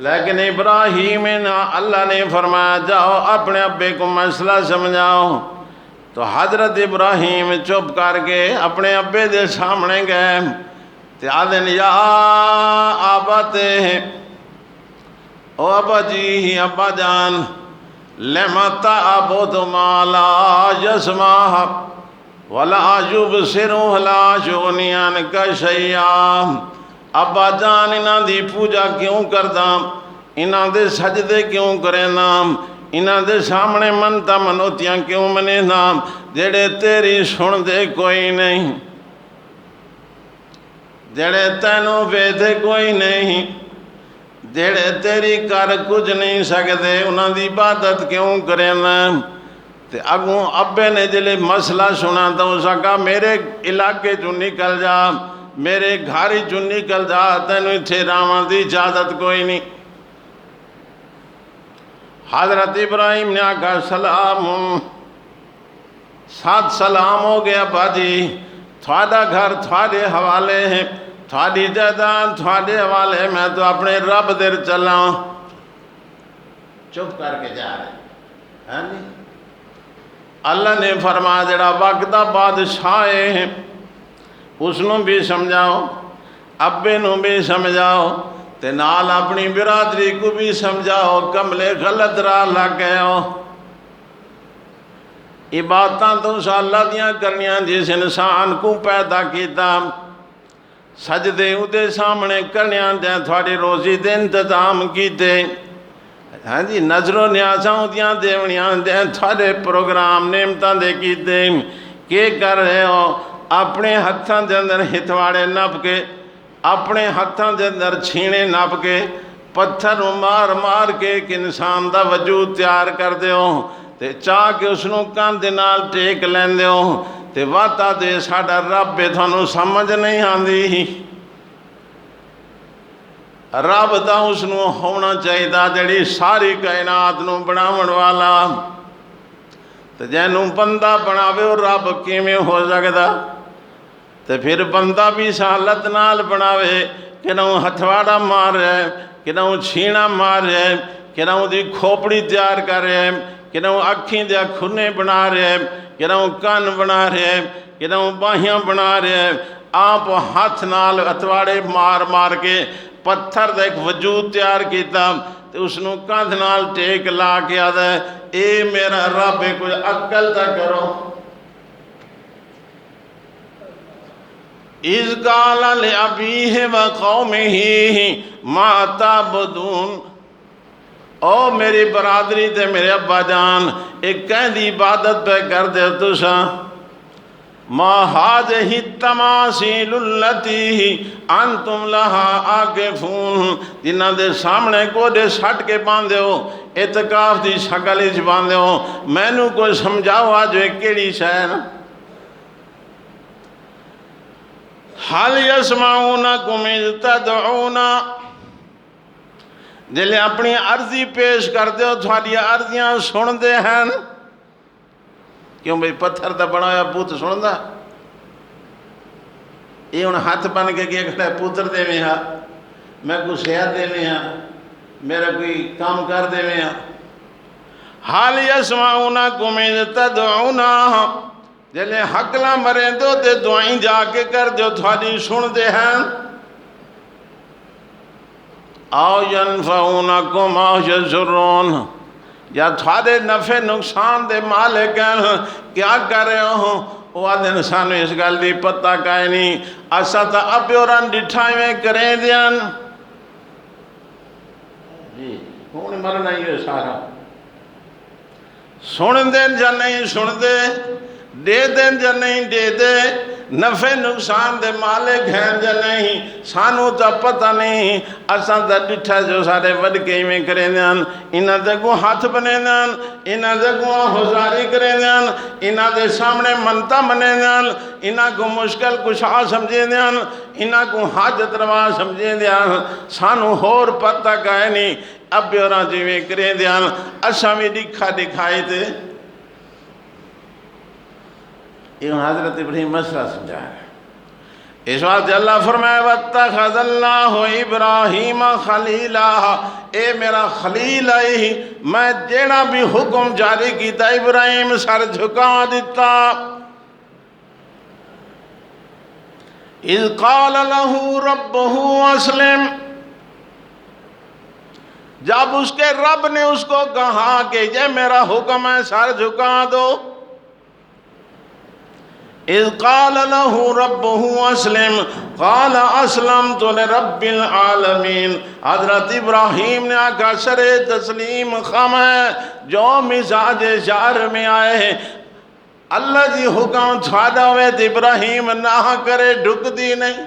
لیکن ابراہیم نے اللہ نے فرمایا جاؤ اپنے ابے کو مسئلہ سمجھاؤ۔ تو حضرت ابراہیم چپ کر کے اپنے ابے دے سامنے گئے، تے آدھن یا آباتے او ابا جی ابا جان لما تعبد ما لا یسمع ولا یبصر ولا یغنی عنک شیئا۔ ابا جان انہاں دی پوجا کیوں کردا، انہاں دے سجدے کیوں کرنا، انہاں دے سامنے منتا منوتیاں کیوں منینا جڑے تیری سن دے کوئی نہیں، جڑے تینوں ویدے کوئی نہیں، جڑے تیری کر کچھ نہیں سکتے، انہاں دی عبادت کیوں کرنا۔ تے اگوں ابے نے جلے مسئلہ سنا تو اس کہا میرے علاقے چوں نکل جا، میرے گھر چوں نکل جا، تینوں اتھے راواں دی اجازت کوئی نہیں۔ حضرت ابراہیم نے آکھا سلام، ساتھ سلام ہو گیا باجی، تھوڑا گھر تھوڑے حوالے ہیں، تھوڑی جائیداد تھوڑے حوالے، میں تو اپنے رب در چلا۔ چپ کر کے جا رہے ہیں۔ اللہ نے فرمایا جڑا وقت دا بادشاہ ہے اس نو بھی سمجھاؤ، ابے نو بھی سمجھاؤ، تے نال اپنی برادری کو بھی سمجھاؤ کملے غلط راہ لگ گئے ہو۔ عبادتاں تو اللہ دیاں کرنیاں جس انسان کو پیدا کیتا، سجدے اودے سامنے کرنیاں تے تھوڑی روزی دے انتظام کیتے، ہاں جی نظروں نیازاں دیاں دیونیاں تے تھوڑے پروگرام نعمتاں دے کیتے، کہ کر رہے ہو؟ اپنے ہتھاں دے اندر ہتواڑے نپ کے، اپنے ہتھاں دے اندر چھینے نپ کے، پتھر مار مار کے ایک انسان دا وجود تیار کر دے ہو تے چاہ کے اس نوں کندھ نال ٹیک لیندے ہو تے واتا دے ساڈا رب ہے تھانوں سمجھ نہیں آندی۔ رب دا اس نوں ہونا چاہیے جڑی ساری کائنات نوں بناون والا، تے جینوں بندہ بناوے اور رب کیویں ہو سکدا؟ تے پھر بندہ بھی سہالت نال بناوے کہ نہ ہتھواڑا مار رہے، کہ نہ چھینا مار رہے، کہ نہ دی کھوپڑی تیار کر رہے، کہ نہ اکھیں دے کھنے بنا رہے، کہ نہ کان بنا رہے، کہ نہ باہیاں بنا رہے، آپ ہاتھ نال ہتھواڑے مار مار کے پتھر دا ایک وجود تیار کیتا تے اس نوں کندھ نال ٹیک لا کے آدھا ہے اے میرا رب ہے، کوئی عقل تا کرو۔ اِذْ قَالَ لِأَبِيهِ وَقَوْمِهِ مَا تَعْبُدُونَ، او میری برادری تے میرے ابا جان ایک کہندی عبادت پہ کر دے تسا، مَا هَذِهِ التَّمَاثِيلُ الَّتِي أَنْتُمْ لَهَا عَاكِفُونَ، جنہاں دے سامنے کوڈے سٹ کے باندھے ہو، اعتکاف دی شکل وچ باندھے ہو، مینوں کوئی سمجھاؤ آج کیڑی شے نا؟ حَلْ يَسْمَعُونَكُمْ إِذْ تَدْعُونَ، جلے اپنی عرضی پیش کر دے ہو تھوڑی عرضیاں سن دے ہیں؟ کیوں بھئی پتھر دا بنایا پوت سن دا؟ یہ ان ہاتھ بن کے کیا کہتا ہے پوتر دے میں ہاں، میں کوئی صحت دے میں ہاں، میرا کوئی کام کر دے میں ہاں۔ حَلْ يَسْمَعُونَكُمْ إِذْ تَدْعُونَ، جلے حقلہ مرے دو تے دعائیں جا کے کر دو تھوڑی سن دے ہیں؟ آؤ يَنْفَعُونَكُمْ آؤ يَضُرُّونَ، یا تھوڑے نفع نقصان دے مالک ہیں، کیا کر رہے ہو؟ وہ آدھے انسانوں اس گل دی پتہ کائے نہیں، اسا تا اب اوران ڈٹھائی میں کریں دیاں جی کون مرنا یہ سارا سن دیں یا نہیں سن دے، دے دیں یا نہیں دے دے، نفع نقصان دے مالک ہیں یا نہیں سانو تا پتہ نہیں، اساں تا ڈٹھا جو سارے وڈکے میں کریں دیاں، انہاں دے کو ہاتھ بنے دیاں، انہاں دے کو حضاری کریں دیاں، انہاں دے سامنے منتا بنے دیاں، انہاں کو مشکل کشا سمجھے دیاں، انہاں کو حاجت روا سمجھے دیاں، سانو ہور پتہ کہے نہیں، اب بیوراں جی میں کریں دیاں، اساں بھی دکھا دکھائی تے۔ یہ حضرت ابراہیم مسئلہ سمجھا ہے۔ اس وقت اللہ فرمائے وَاتَّخَذَ اللَّهُ إِبْرَاهِيمَ خَلِيلًا، اے میرا خلیل آئی، میں جینا بھی حکم جاری کیتا ابراہیم سر جھکا دیتا۔ اِذْ قَالَ لَهُ رَبُّهُ أَسْلِمْ، جب اس کے رب نے اس کو کہا کہ یہ میرا حکم ہے سر جھکا دو۔ اِذْ قَالَ لَهُ رَبُّهُ أَسْلِمْ قَالَ أَسْلَمْتُ لِرَبِّ الْعَالَمِينَ، حضرت ابراہیم نے آقا سر تسلیم خم ہے جو مزاج شعر میں آئے ہیں، اللہ جی حکم چھاڑا ہوئے تو ابراہیم نہ کرے ڈھک دی نہیں۔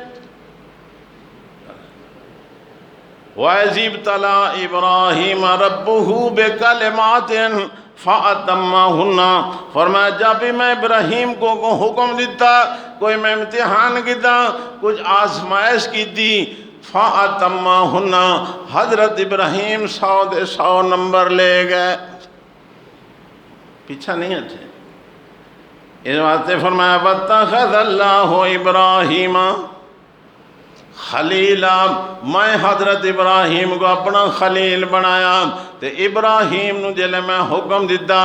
وَإِذِ ابْتَلَىٰ إِبْرَاهِيمَ رَبُّهُ بِكَلِمَاتٍ فَأَتَمَّهُنَّ، فرمایا جب بھی میں ابراہیم کو حکم دیتا، کوئی میں امتحان کیتا، کچھ آزمائش کی دی، فَأَتَمَّهُنَّ، حضرت ابراہیم 100 نمبر لے گئے، پیچھا نہیں اچھے۔ اس واسطے فرمایا وَاتَّخَذَ اللَّهُ إِبْرَاهِيمَ خلیلا، میں حضرت ابراہیم کو اپنا خلیل بنایا، تے ابراہیم نو جلے میں حکم دیتا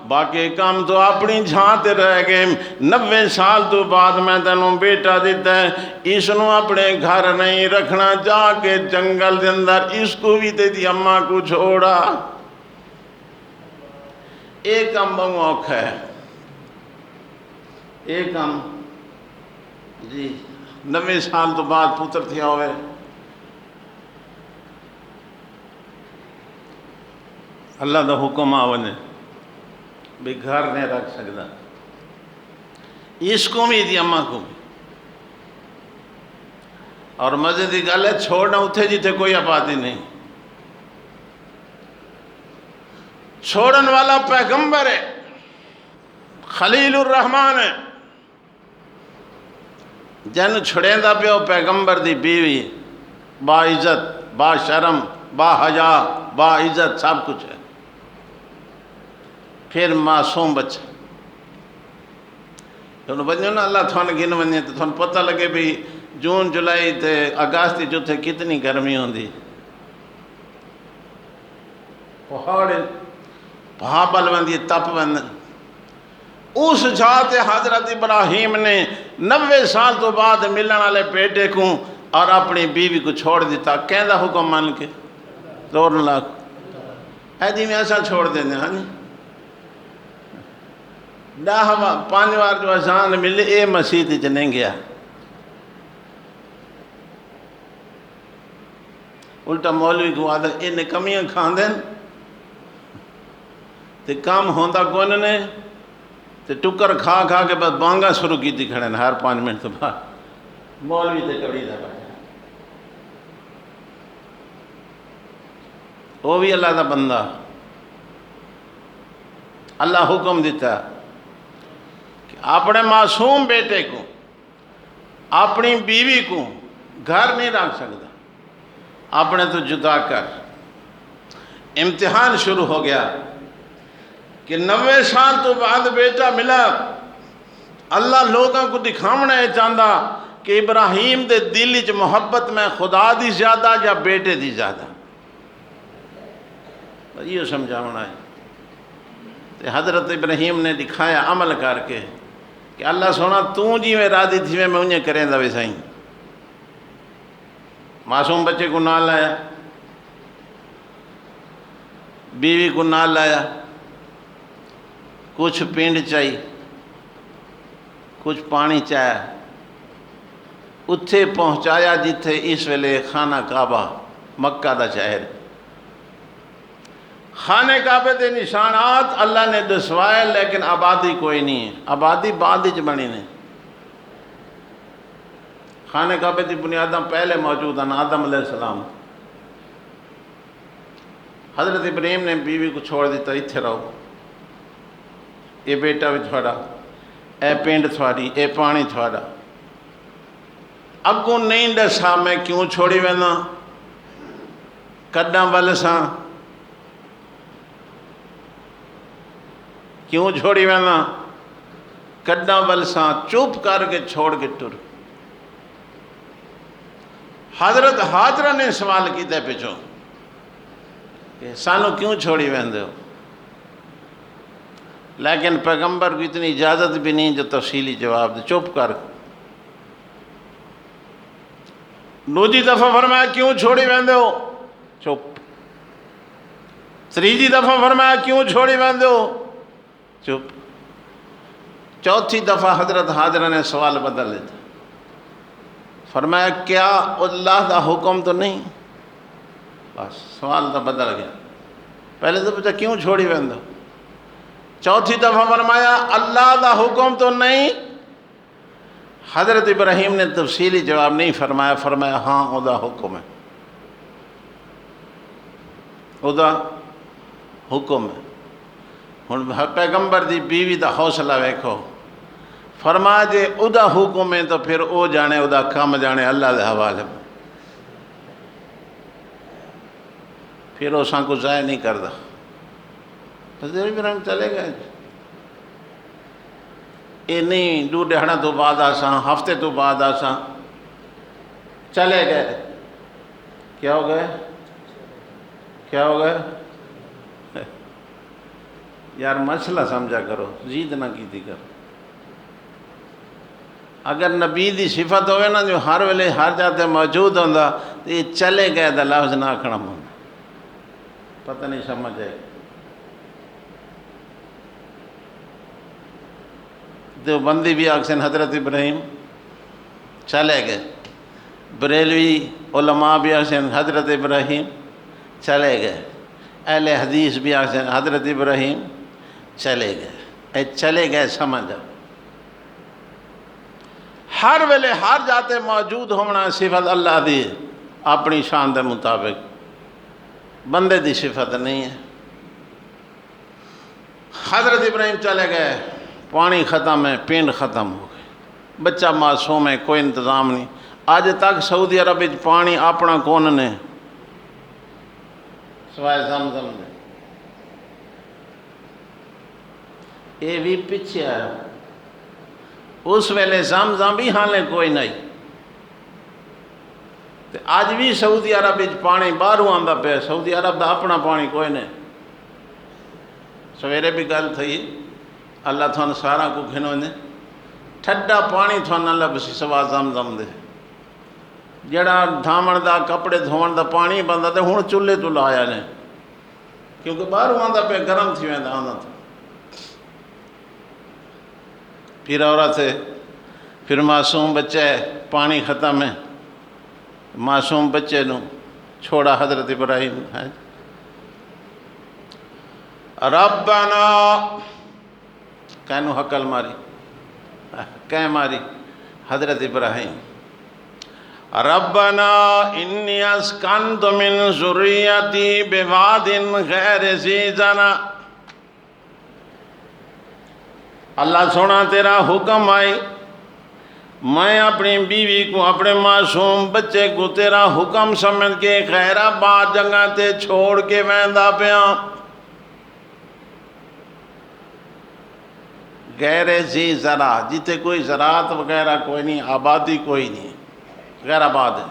باقی کام تو اپنی جھانتے رہ گئے، 90 سال تو بعد میں تینوں بیٹا دیتا ہے، اس نو اپنے گھر نہیں رکھنا، جا کے جنگل دے اندر اس کو بھی تیری اماں کو چھوڑا۔ ایک کام بہت اوکھا ہے، ایک کام جی 90 سال تو بعد پتر تھیا ہوئے، اللہ دا حکم آونے بھی گھر نہیں رکھ سکتا، اس کو بھی دی اماں کو بھی، اور مزے دی گل ہے چھوڑنا اتھے جیتے کوئی آبادی نہیں، چھوڑن والا پیغمبر ہے، خلیل الرحمن ہے، جن چھڑیں دا پہ پیغمبر دی بیوی، با عزت، با شرم، با حیا، با عزت سب کچھ ہے، پھر معصوم بچہ تو بنیو نا اللہ تھوڑا گن بنیے تو تھوڑا پتہ لگے بھی جون جولائی تے اگست جو تھے کتنی گرمی ہوندی، پہاڑ بل بندی تپ بند، اس جھاتے حضرت ابراہیم نے 90 سال تو بعد ملن والے بیٹے کو اور اپنی بیوی کو چھوڑ دیتا، کہندہ حکم مان کے زور نہ لاکھ ہے جی میں ایسا چھوڑ دینے ہاں جی 5 بار جو اذان ملے اے مسجد نہیں گیا، الٹا مولوی کو آدھا انہیں کمیاں کھان دیں تے کام ہوندہ کون نے تے ٹکر کھا کھا کے بس بانگا شروع کی تھی کھڑے ہر 5 منٹ تو بعد مولوی تے کڑی دا بیٹھا، وہ بھی اللہ دا بندہ، اللہ حکم دیتا کہ اپنے معصوم بیٹے کو اپنی بیوی کو گھر نہیں رکھ سکتا، اپنے تو جدا کر۔ امتحان شروع ہو گیا کہ 90 سال تو بعد بیٹا ملا، اللہ لوگوں کو دکھاونا ہے چاہتا کہ ابراہیم دے دل وچ محبت میں خدا دی زیادہ یا بیٹے دی زیادہ، یہ سمجھاونا ہے۔ حضرت ابراہیم نے دکھایا عمل کر کے کہ اللہ سونا تو جی میں راضی تھی میں انہیں کریں دا ویسا ہی، معصوم بچے کو نہ لایا، بیوی کو نہ لایا، کچھ پینڈ چاہی، کچھ پانی چاہیا، اتھے پہنچایا جتھے اس ویلے خانہ کعبہ مکہ دا شہر، خانہ کعبے دے نشانات اللہ نے دسوائے لیکن آبادی کوئی نہیں ہے، آبادی بعد ہی بنی نہیں، خانہ کعبے دی بنیاداں پہلے موجود ہیں، آدم علیہ السلام، حضرت ابراہیم نے بیوی کو چھوڑ دیتا اتھے رہو، اے بیٹا بھی تھوڑا، اے پینڈ تھوڑی، اے پانی تھوڑا، اگوں نہیں دسا میں کیوں چھوڑی وینا، کڈاں ول ساں کیوں چھوڑی وینا، کڈاں ول ساں چپ کر کے چھوڑ کے ٹر۔ حضرت حاجرہ نے سوال کیتا پچھوں کہ سانو کیوں چھوڑی ویندے ہو، لیکن پیغمبر کو اتنی اجازت بھی نہیں جو تفصیلی جواب دے، چپ کر۔ دوجی دفعہ فرمایا کیوں چھوڑی ویندے ہو، چپ۔ تیجی دفعہ فرمایا کیوں چھوڑی ویندے ہو، چپ۔ چوتھی دفعہ حضرت حاجرہ نے سوال بدل دیتا، فرمایا کیا اللہ دا حکم تو نہیں، بس سوال تو بدل گیا، پہلے تو پوچھا کیوں چھوڑی ویندے ہو، چوتھی دفعہ فرمایا اللہ دا حکم تو نہیں، حضرت ابراہیم نے تفصیلی جواب نہیں فرمایا، فرمایا ہاں او دا حکم ہے، او دا حکم ہے۔ ہن پیغمبر دی بیوی دا حوصلہ ویکھو، فرمایا جے او دا حکم ہے تو پھر او جانے او دا کام جانے اللہ دے حوالے میں، پھر وہ سان کو ضائع نہیں کردا۔ حضرت ابراہیم چلے گئے، یہ نہیں 2 دہاڑاں تو بعد آساں، ہفتے تو بعد آساں، چلے گئے. کیا ہو گئے؟ کیا ہو گئے؟ یار مسئلہ سمجھا کرو، زید نہ کیتی کرو. اگر نبی دی صفت ہوئے نا جو ہر ویلے ہر جاتے موجود ہوندا تو یہ چلے گئے دا لفظ نہ آکھنا ہوندا. پتہ نہیں سمجھ آئے. دیوبندی بھی آکھسن حضرت ابراہیم چلے گئے. بریلوی علماء بھی آکھسن حضرت ابراہیم چلے گئے. اہل حدیث بھی آکھسن حضرت ابراہیم چلے گئے. اے چلے گئے سمجھا ہر ویلے ہر جاتے موجود ہونا صفت اللہ دی اپنی شان دے مطابق، بندے دی صفت نہیں ہے. حضرت ابراہیم چلے گئے، پانی ختم ہے، پینڈ ختم ہو گئے، بچہ معصوم ہے، کوئی انتظام نہیں. آج تک سعودی عرب پانی اپنا کون نے سوائے زمزم نے. یہ بھی پیچھے آیا. اس ویلے زمزم بھی ہاں کوئی نہیں. آج بھی سعودی عرب پانی باہروں آندا پیا. سعودی عرب دا اپنا پانی کوئی نہیں. سویرے بھی گل تھی، اللہ تھانوں سارا کو کھنو نے ٹھڈا پانی تھانوں لبسی سوا زمزم دے. جڑا دھامن دا کپڑے دھوਣ دا پانی بندا تے ہن چولہے تو لایا نے، کیونکہ باہروں آندا پیا گرم تھی ویندا آندا تھا. پھر عورت ہے، پھر معصوم بچہ ہے، پانی ختم ہے، معصوم بچے نو چھوڑا حضرت ابراہیم ہے. ربنا کینو حقل ماری، کہیں ماری حضرت ابراہیم. ربنا انی اسکنت من ذریتی بواد غیر ذی زرع. اللہ سونا تیرا حکم آئی، میں اپنی بیوی کو اپنے معصوم بچے کو تیرا حکم سمجھ کے غیر آباد جگہ تے چھوڑ کے ویندا پیا. غیر ذی زرع جتے کوئی زراعت وغیرہ کوئی نہیں، آبادی کوئی نہیں، غیر آباد ہے.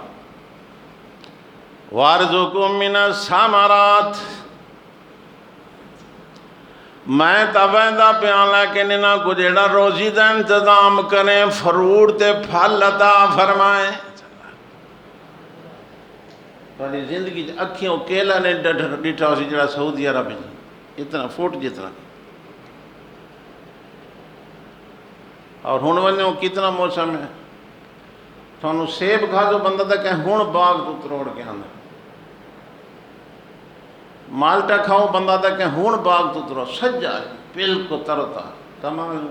وارزقکم من الثمرات، میں تابندہ پیان لیکن انہاں کو جیڑا روزی دا انتظام کریں، فروٹ تے پھل عطا فرمائیں. پہلی زندگی اکھیوں کیلا نے ڈٹھا اسی جڑا سعودی عرب اتنا فوٹ جتنا. اور ہن ونجو کتنا موسم ہے، تھانوں سیب کھا جو بندہ تھا کہ ہن باغ تو تروڑ کے آندا. مالٹا کھاؤ بندہ تھا کہ ہون باغ تو ترو سجا بالکل ترتا تمام.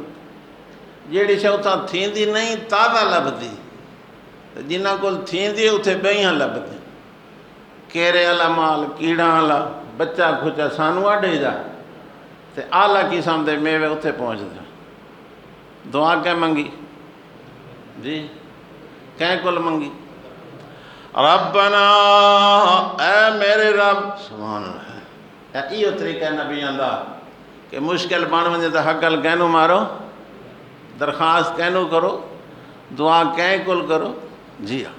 جیڑی شے اتھاں تھیندی نہیں تازہ لبدی، جنہاں کول تھیندی اتھے بیاں لبدی. کیرے والا مال، کیڑاں والا، بچہ کھچا سانو اڈے جا تے اعلیٰ قسم دے میوے اتھے پہنچ دے. دعا کہیں منگی جی، کہیں کل منگی؟ ربنا اے میرے رب. سبحان اللہ. یہ طریقہ نبیوں دا کہ مشکل بن ونجے تے حقل کینو مارو، درخواست کینو کرو، دعا کہیں کل کرو. جی ہاں،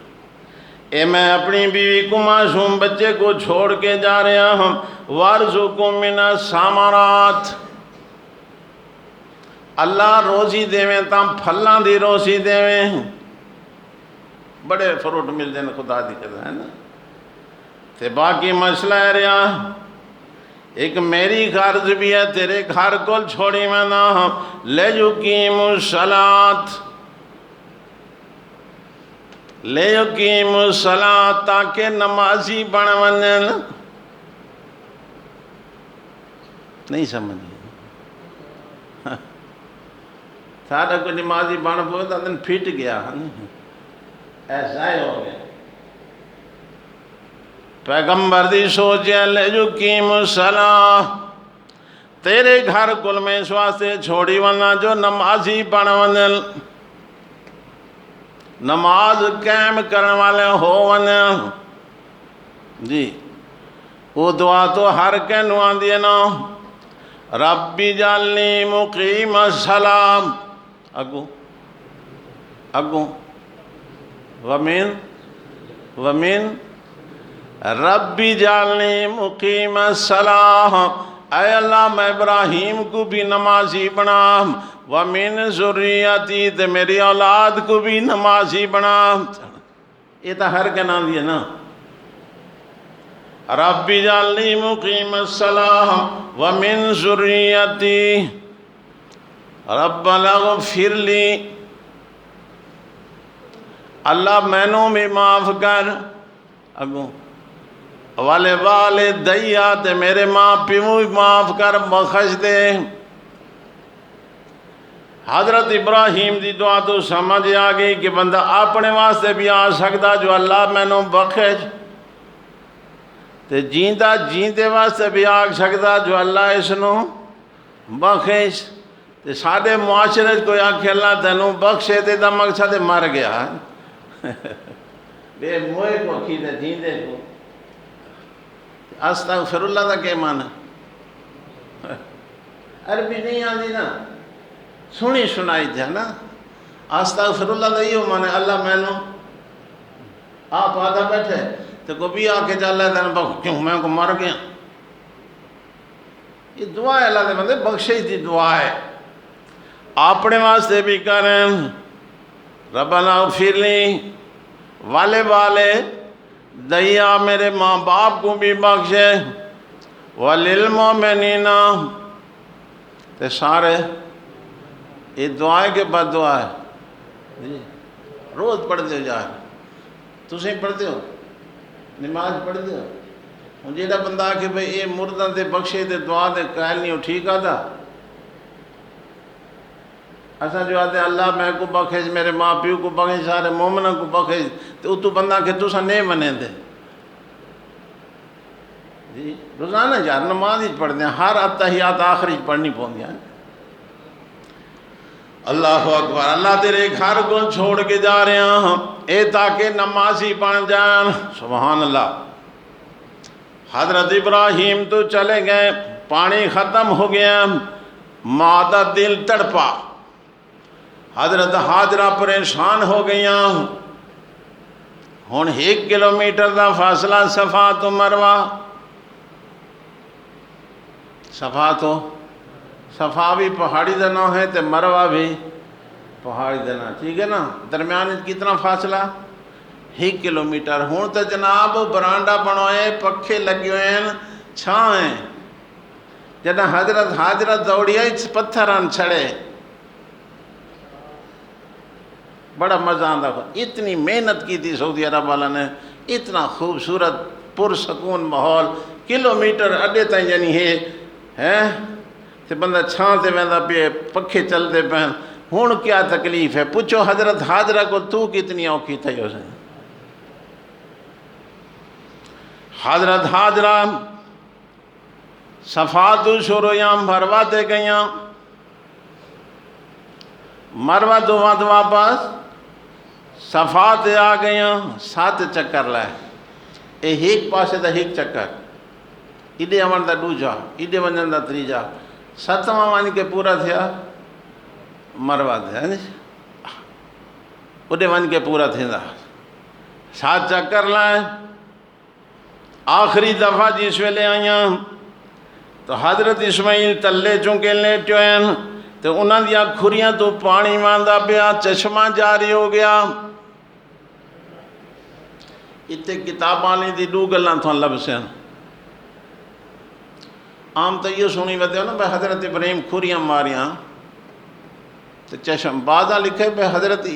اے میں اپنی بیوی کو معصوم بچے کو چھوڑ کے جا رہا ہوں. وارزقکم من الثمرات، اللہ روزی دیویں تاں پھلاں دی روزی دیویں. بڑے فروٹ مل جائیں خدا دی قدر ہے نا. تے باقی مسئلہ ہے رہا، ایک میری غرض بھی ہے، تیرے گھر کول چھوڑی میں نہ لیقیموا الصلاۃ، لیقیموا الصلاۃ تاکہ نمازی بن ونن. نہیں سمجھ سارا کو نمازی بن پوے تو دن پھٹ گیا، ایسا ہی ہو گیا. پیغمبر دی سوچ ہے لیقیموا الصلاۃ، تیرے گھر کل میں اس واسطے چھوڑی ونا جو نمازی بن ونن، نماز قائم کرنے والے ہو ونن. جی وہ دعا تو ہر کہنو آندی ہے نا، ربی جعلنی مقیم الصلاۃ، اگوں ومن ومن ربی جعلنی مقیم الصلاۃ، اے اللہ میں ابراہیم کو بھی نمازی بنا، ومن ذریتی، تے میری اولاد کو بھی نمازی بنا۔ یہ تو ہر کے نام دیے نا، ربی جعلنی مقیم الصلاۃ ومن ذریتی ربنا اغفر لی، اللہ مینوں بھی معاف کر، اگوں والے والدیا، تے میرے ماں پیو بھی معاف کر، بخش دے۔ حضرت ابراہیم دی دعا تو سمجھ آ گئی کہ بندہ اپنے واسطے بھی آ سکتا جو اللہ مینوں بخش، تے جیندہ جیندے واسطے بھی آ سکتا جو اللہ اس نو بخش۔ تے ساڈے معاشرے کوئی آکھے اللہ تینوں بخشے تے دا مقصد مر گیا، بے موئے کو کی تے جیندے کو۔ استغفر اللہ دا کیا معنی؟ عربی نہیں آندی نا، سنی سنائی تھا نا۔ استغفر اللہ دا یہ معنی اللہ مینوں آپ آدھا بیٹھے تو کو بھی آ کے جا اللہ تینوں بخش، کیوں میں کو مر گیا؟ یہ دعا ہے اللہ دے بندے، بخشش دی دعا ہے، اپنے واسطے بھی کریں۔ ربنا اغفر لی والے والے دیا، میرے ماں باپ کو بھی بخشے، وللمؤمنین، تے سارے یہ دعائیں کے بعد دعا ہے جی، روز پڑھتے ہو جا، تسیں پڑھتے ہو نماز پڑھتے ہو؟ ہوں جیڑا بندہ آ کہ بھئی یہ مردہ دے بخشے دے دعا دے قائل نہیں ہو، ٹھیک آتا ایسا جو آتے اللہ میں کو بخش، میرے ماں پیو کو بخش، سارے مومنہ کو بخش، تو تو بندہ کہ تسا نہیں منے دے جی۔ روزانہ یار نماز ہی پڑھتے ہیں، ہر اتحیات آخری پڑھنی پوندی ہیں۔ اللہ اکبر، اللہ تیرے گھر کو چھوڑ کے جا رہے ہیں اے تاکہ نمازی بن جائیں، سبحان اللہ۔ حضرت ابراہیم تو چلے گئے، پانی ختم ہو گیا، ماں دا دل تڑپا، حضرت حاجرہ پریشان ہو گئیاں۔ ہن 1 کلومیٹر دا فاصلہ صفا تو مروہ، صفا بھی پہاڑی دا نام ہے تے مروہ بھی پہاڑی دا نام، ٹھیک ہے نا؟ درمیان کتنا فاصلہ؟ 1 کلومیٹر۔ ہوں تو جناب برانڈا بنوائے، پکھے لگے ہوئے ہیں، چھاں ہیں، جنہ حضرت حاجرہ دوڑی آئی پتھران چھڑے، بڑا مزہ آندہ۔ اتنی محنت کی تھی سعودی عرب والا نے، اتنا خوبصورت پرسکون ماحول، کلومیٹر اڈے تائیں یعنی ہے تے بندہ چھاں تے ویندا پہ، پکھے چلتے پہ۔ ہن کیا تکلیف ہے؟ پوچھو حضرت حاجرہ کو تو کتنی اوکھی تھی اسے؟ حضرت حاجرہ صفا تو شروعیاں مروہ تے گئیاں، مروہ تو وقت واپس صفا تے آ گئیاں، 7 چکر لائے، اے 1 پاسے دا 1 چکر، ایڈے امن دا 2 جا، ایڈے ونجن دا 3 جا، 7واں ون کے پورا تھیا مروہ تھیا، اڈے ون کے پورا تھیندا، 7 چکر لائے۔ آخری دفعہ جس ویلے آئیاں تو حضرت اسماعیل تلے چونکے لیٹے ہوئے، تو انہاں دیا کھریاں تو پانی ماندا پیا، چشمہ جاری ہو گیا۔ اتنے کتاباں لی دی 2 گلاں تھا لبسیں، عام تو یہ سنی ویتے ہو نا بھائی حضرت ابراہیم کھریاں ماریاں تو چشم، بعدہ لکھے بھائی حضرت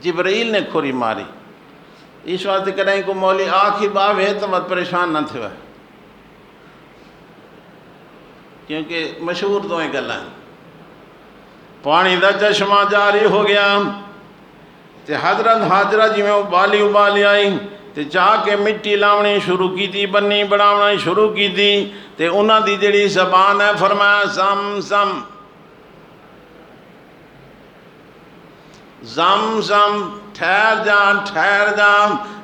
جبرائیل نے کھری ماری۔ اس واسطے کریں کو مولی آنکھی باو ہے تو مت پریشان نہ تھے، کیونکہ مشہور دوئیں گلاں، پانی دا چشمہ جاری ہو گیا، تے حضرت حاجرہ جی میں ابالی آئی، تے چاہ کے مٹی لاؤنی شروع کی تھی، بنی بڑھاؤنی شروع کی تھی، تے انہاں دی جڑی زبان ہے فرمایا زم زم زم زم، ٹھہر جا۔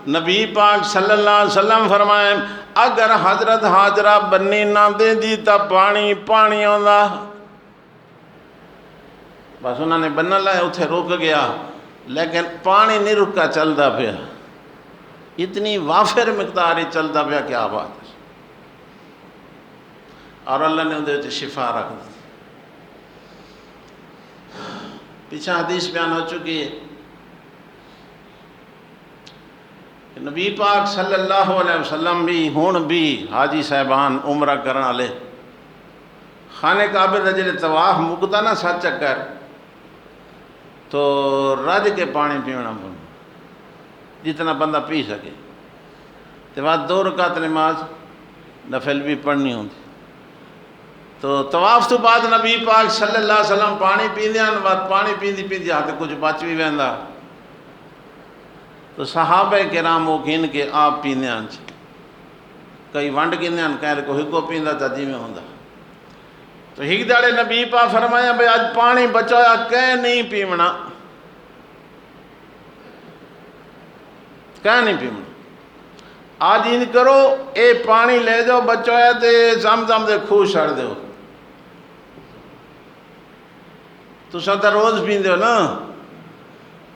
نبی پاک صلی اللہ علیہ وسلم فرمائے اگر حضرت حاجرہ بنی نہ دے دی تا پانی آندا، بس انہوں نے بننا لائے اتھے رک گیا، لیکن پانی نہیں رکا چلدا پیا۔ اتنی وافر مقدار ہی چلتا پیا، کیا بات ہے. اور اللہ نے اندر شفا رکھ دی. پیچھے حدیث بیان ہو چکی ہے کہ نبی پاک صلی اللہ علیہ وسلم بھی ہون بھی حاجی صاحبان عمرہ کرن والے خانہ کعبے دا جلے طواف مکتا نا 7 چکر تو رج کے پانی پینا پڑنا جتنا بندہ پی سکے. تو بعد 2 رکعت نماز نفل بھی پڑھنی ہوتی. تو طواف تو بعد نبی پاک صلی اللہ علیہ وسلم پانی پیندے ہیں. بعد پانی پیندی پیندی ہاتھ کچھ بچ بھی ویندا تو صحابہ کرام وہ گن کے آپ پیندے ہیں. کئی ونڈ گندے ہیں، کہیں کو ہکو پیندا تا جی میں ہوندا. تو ہک داڑے نبی پاک فرمایا بھئی آج پانی بچایا کہیں نہیں پیمنا، کہیں نہیں پیمنا. آج ان کرو اے پانی لے جاؤ بچایا تے زمزم دے خوہ چھڑ دیو. تو ستا روز پیندے ہو نا.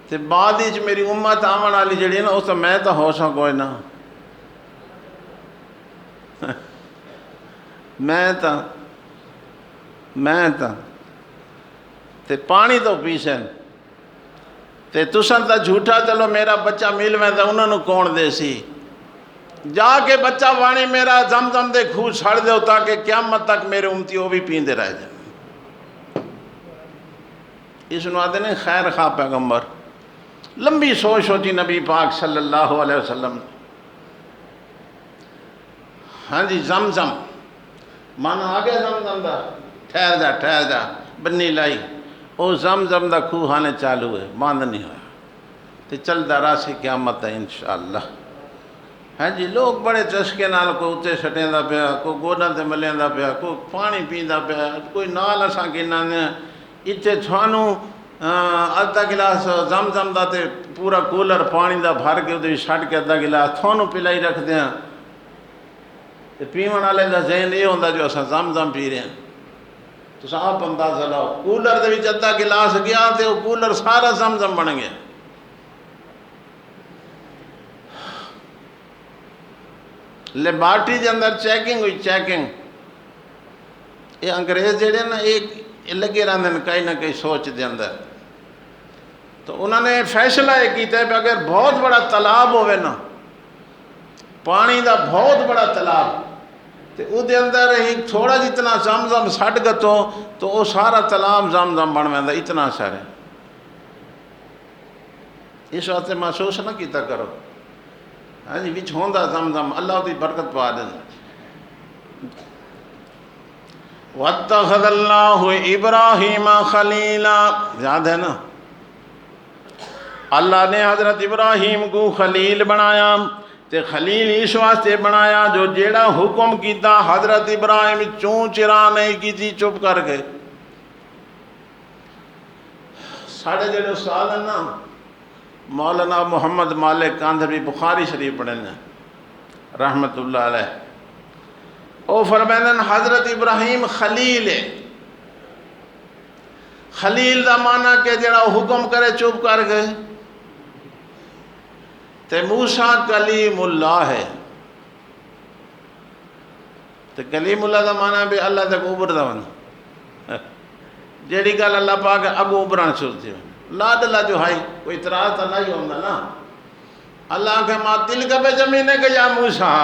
تے بعد ہی میری امت آمن والی جڑی ہے نا اس تو میں تو ہو سا کوئی نہ میں تا تے پانی تو پیسن تے تسن تا جھوٹا چلو میرا بچہ مل میں تا انہوں نے کون دے سی. جا کے بچہ وانی میرا زمزم دے خوہ چھڑ دے تاکہ قیامت تک میرے امتی وہ بھی پیندے رہ جائیں. اس نے آدھے نے خیر خواہ پیغمبر لمبی سوچ ہوتی نبی پاک صلی اللہ علیہ وسلم. ہاں جی زمزم مانا آگے زمزم دا ٹھہر جا بنی لائی او زمزم دا خوہ آنے چالو ہے باندھ نہیں ہوا تے چلدا راسی قیامت ہے انشاءاللہ. ہاں جی لوگ بڑے چسکے نال کوئی اتنے سٹیں دا پیا، کوئی گوڈاں تے ملیں دا پیا، کوئی پانی پیندا پیا، کوئی نال اساں گناں نے اتنے تھانوں ادھا گلاس زمزم دا تے پورا کولر پانی دا بھر کے ادھر چھٹ کے ادھا گلاس تھانوں پلائی رکھ دیاں. تے پیون والے دا ذہن یہ ہوندا جو اساں زمزم پی رہے ہیں. تو آپ اندازہ لاؤ کولر دے وچ ادھا گلاس گیا تے وہ کولر سارا زمزم بن گیا. لیبارٹری دے اندر چیکنگ ہوئی چیکنگ. یہ انگریز جڑے نا ایک لگے رہتے ہیں کئی نہ کئی سوچ دے اندر. تو انہوں نے فیصلہ یہ کیتا ہے کہ اگر بہت بڑا تالاب ہوئے نا پانی دا بہت بڑا تالاب تو او دے اندر ایک تھوڑا جتنا زمزم سٹ گتو تو وہ سارا تالاب زمزم بن ویندا اتنا سارے. اس واسطے محسوس نہ کیتا کرو ہاں جی وچ ہوندا زمزم اللہ دی برکت پا دیندا. وَاتَّخَذَ اللَّهُ إِبْرَاهِيمَ خَلِيلًا یاد ہے نا اللہ نے حضرت ابراہیم کو خلیل بنایا. تے خلیل اس واسطے بنایا جو جیڑا حکم کیتا حضرت ابراہیم چون چرا نہیں کی تھی چپ کر کے. ساڑھے جڑے استاد ہیں نا مولانا محمد مالک کاندھری بخاری شریف پڑھنے رحمت اللہ علیہ او فرمائن حضرت ابراہیم خلیل ہے. خلیل دا معنی کہ جڑا حکم کرے چپ کر گئے. تے موسیٰ کلیم اللہ ہے. تے کلیم اللہ دا معنی بھی اللہ تک اوبر دا بنا جیڑی گل اللہ پاک اگو اوبران چھوڑتی ہو لا دلہ جو ہائی کوئی اعتراض تو نہیں ہوندہ نا. اللہ کے ماں دل کا بے زمینے کہ یا موسیٰ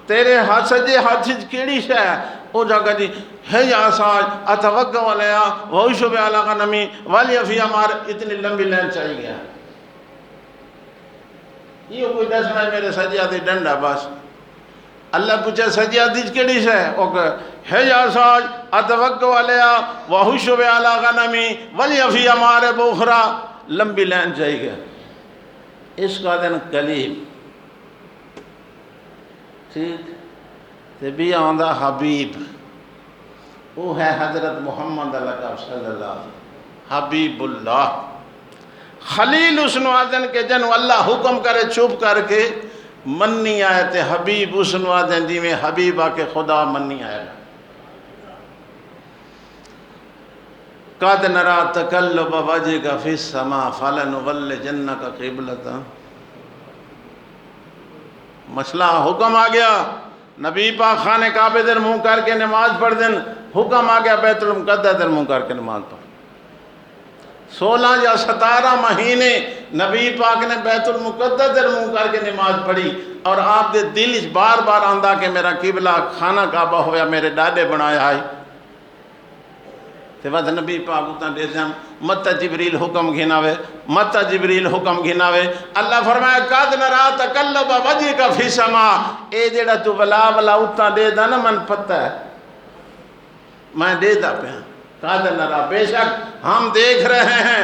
تیرے ہاتھ سجے ہاتھ سے کیڑی شے او جگہ جی ہے یا ساج اتوقع والیا وحشو بے علا غنمی والی افی ہمار اتنی لمبی لین چاہی گیا. یہ کوئی دسنا ہے میرے سجیاتی ڈنڈا بس. اللہ پوچھے سجیاتی کیڑی شے او کہ ہے یا ساج اتوقع والیا وحشو بے علا غنمی والی افی ہمارے بخرا لمبی لین چاہی گیا. اس کا دن کلیم ٹھیک تے بھی آندہ حبیب وہ ہے حضرت محمد اللہ صلی اللہ علیہ وسلم حبیب اللہ. خلیل اس نوازن کے جن اللہ حکم کرے چپ کر کے منی آئے تے حبیب اس نوازن جی میں حبیب آ کے خدا منی آئے. قد نرا تقلب وجهك في السماء فلنولجنك قبلة مسئلہ حکم آ گیا نبی پاک خانے کعبے در منہ کر کے نماز پڑھ دیں، حکم آ گیا بیت المقدس در منہ کر کے نماز پڑھ۔ 16 یا 17 مہینے نبی پاک نے بیت المقدس در منہ کر کے نماز پڑھی، اور آپ دے دل اس بار بار آندا کہ میرا قبلہ خانہ کعبہ ہویا، میرے ڈاڈے بنایا ہے۔ تے بعد نبی پاک اتنا دے دیں مت جبریل حکم گھناوے، مت جبریل حکم گھناوے۔ اللہ فرمایا قد نرا تقلب وجهک فی السماء، اے جڑا تو ولا ولا اتنا دے دا نا من پتہ ہے میں دے دا پہ قد نرا، بے شک ہم دیکھ رہے ہیں،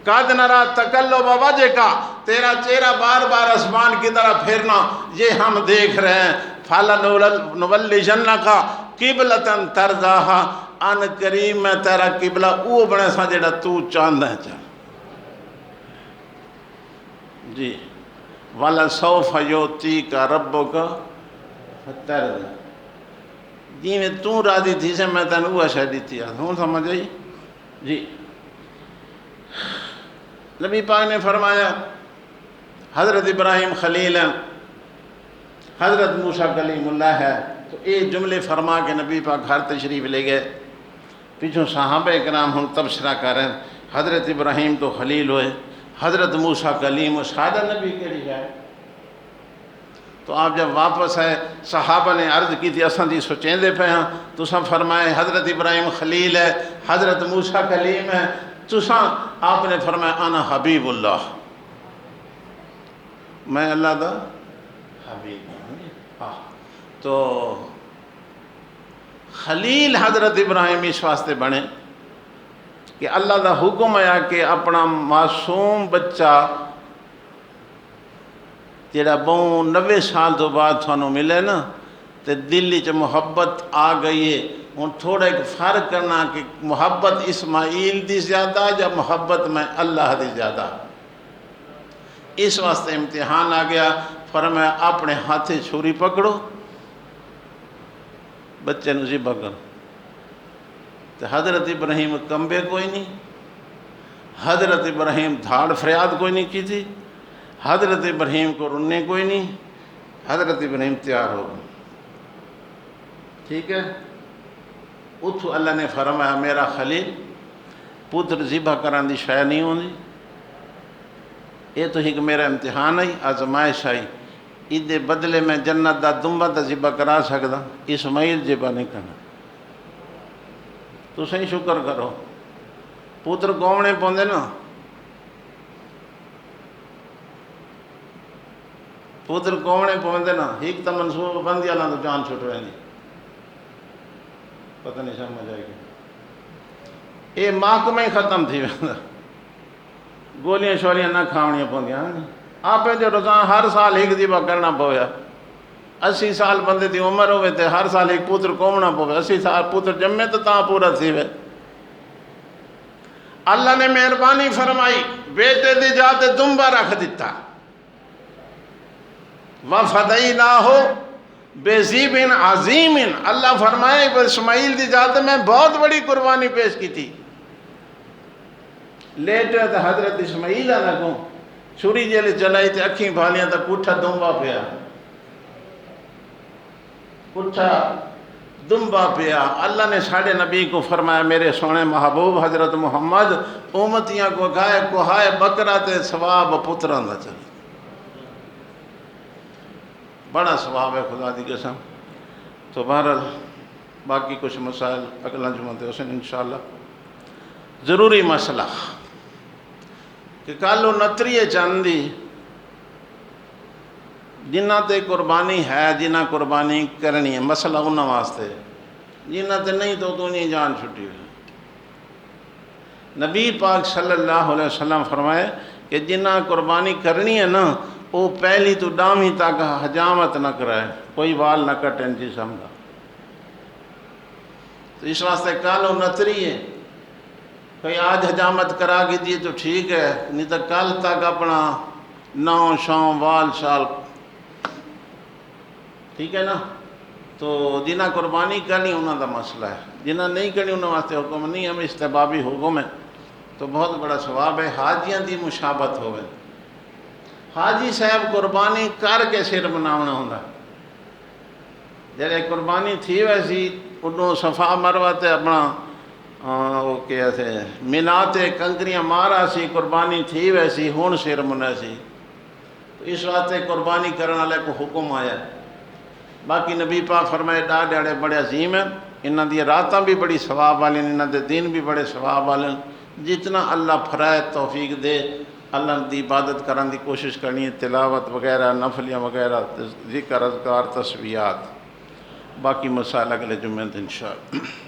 قد نرا تقلب وجهک، تیرا چہرہ بار بار آسمان کی طرف پھرنا یہ ہم دیکھ رہے ہیں۔ فَلَنُوَلِّيَنَّكَ قِبْلَةً تَرْضَاهَا، ان کریم میں تیرا قبلہ او بنے سا جڑا تو چاہندا ہے چاہ جی۔ وَلَسَوْفَ يُعْطِيكَ رَبُّكَ فَتَرْضَىٰ، جی میں تو راضی تھی سے میں تن وہ شے دیتی ہوں، سمجھ آئی جی۔ نبی پاک نے فرمایا حضرت ابراہیم خلیل ہیں، حضرت موسیٰ کلیم اللہ ہے، تو ایک جملے فرما کے نبی پاک گھر تشریف لے گئے۔ پیچھوں صحابہ اکرام ہم تبصرہ کریں، حضرت ابراہیم تو خلیل ہوئے، حضرت موسیٰ کلیم و سادہ نبی کیڑی ہے۔ تو آپ جب واپس آئے صحابہ نے عرض کی تھی اساں دی سوچیں دے پہ ہیں، تو سب فرمائے حضرت ابراہیم خلیل ہے، حضرت موسیٰ کلیم ہے، تو آپ نے فرمایا انا حبیب اللہ، میں اللہ دا حبیب ہوں۔ تو خلیل حضرت ابراہیم اس واسطے بنے کہ اللہ دا حکم آیا کہ اپنا معصوم بچہ جڑا بہوں 90 سال تو بعد تھانوں ملے نا تے دل چ محبت آ گئی ہے۔ ہوں تھوڑا ایک فرق کرنا کہ محبت اسماعیل دی زیادہ یا محبت میں اللہ دی زیادہ، اس واسطے امتحان آ گیا۔ فرمایا اپنے ہاتھے چھری پکڑو بچے نو ذبح کرو۔ تو حضرت ابراہیم کمبے کوئی نہیں، حضرت ابراہیم دھاڑ فریاد کوئی نہیں کی تھی، حضرت ابراہیم کو رننے کوئی نہیں، حضرت ابراہیم تیار ہو گئے۔ ٹھیک ہے، اتھو اللہ نے فرمایا میرا خلیل پتر ذبح کران دی شے نہیں ہوندی، یہ تو ایک میرا امتحان آئی، آزمائش آئی، ادھے بدلے میں جنت دا دمبا دا ذبح کرا سکدا، اسماعیل ذبح نہیں کرنا۔ تو صحیح شکر کرو، پتر گومنے پوندے نا، پتر گومنے پوندے نا، ایک تا منصوبہ بندی اللہ تو جان چھوٹ رہے نہیں، پتہ نہیں سمجھ آئے گی۔ یہ محکمہ ہی ختم تھی ویندہ، گولیاں شولیاں نہ کھاونیاں پوندیاں، آپ جو روزانہ ہر سال ایک ذبح کرنا پویا، 80 سال بندے دی عمر ہوئے تے ہر سال ایک پتر کومنا پویا، 80 سال پتر جمے تو تاں پورا تھی وے۔ اللہ نے مہربانی فرمائی، بیٹے دی جاتے دمبا رکھ دیتا، وَفَدَيْنَاهُ بِذِبْحٍ عَظِيمٍ، اللہ فرمائے اسماعیل دی جاتے میں بہت بڑی قربانی پیش کی تھی۔ لیٹے تو حضرت اسماعیل لگوں چھری جیلے چلائی تے اکھیں بھالیاں تا کٹھا دمبا پیا، کٹھا دمبا پیا۔ اللہ نے ساڑھے نبی کو فرمایا میرے سونے محبوب حضرت محمد امتیاں کو گائے کوہائے بکرا تے ثواب پتران دا چلے، بڑا ثواب ہے خدا دی قسم۔ تو بہرحال باقی کچھ مسائل اگلا جمعہ تے حسین انشاءاللہ۔ ضروری مسئلہ کہ کالو نتریے چاندی جنہ تے قربانی ہے، جنہ قربانی کرنی ہے، مسئلہ انہاں واسطے، جنہ تے نہیں تو نہیں جان چھٹی ہوئی۔ نبی پاک صلی اللہ علیہ وسلم فرمائے کہ جنہ قربانی کرنی ہے نا وہ پہلی تو ڈامی تک حجامت نہ کرائے، کوئی وال نہ کٹیں جسم کا۔ تو اس واسطے کالو نتری ہے، کوئی آج حجامت کرا کے دیے تو ٹھیک ہے، نہیں تو کل تک اپنا نو شام وال شال، ٹھیک ہے نا۔ تو جنہ قربانی کرنی انہوں دا مسئلہ ہے، جنہ نہیں کرنی انہوں واسطے حکم نہیں، ہم استحبابی حکم ہے، تو بہت بڑا ثواب ہے۔ حاجیاں دی مشابت ہوئے، حاجی صاحب قربانی کر کے سر مناونا ہوندا جڑے قربانی تھی ویسی انہوں صفا مروہ تے اپنا وہ کیا تھے مینا تے کنکریاں مارا سی قربانی تھی ویسی ہون سر منا سی اس واسطے قربانی کرنے والے کو حکم آیا باقی نبی پاک فرمائے ڈاڑے بڑے عظیم ہیں انہاں دی راتاں بھی بڑی ثواب والے انہاں دے دن بھی بڑے ثواب والے جتنا اللہ فرائے توفیق دے اللہ دی عبادت کرنے دی کوشش کرنی ہے تلاوت وغیرہ نفلیاں وغیرہ ذکر اذکار تسبیحات باقی مسائل اگلے جمعے انشاءاللہ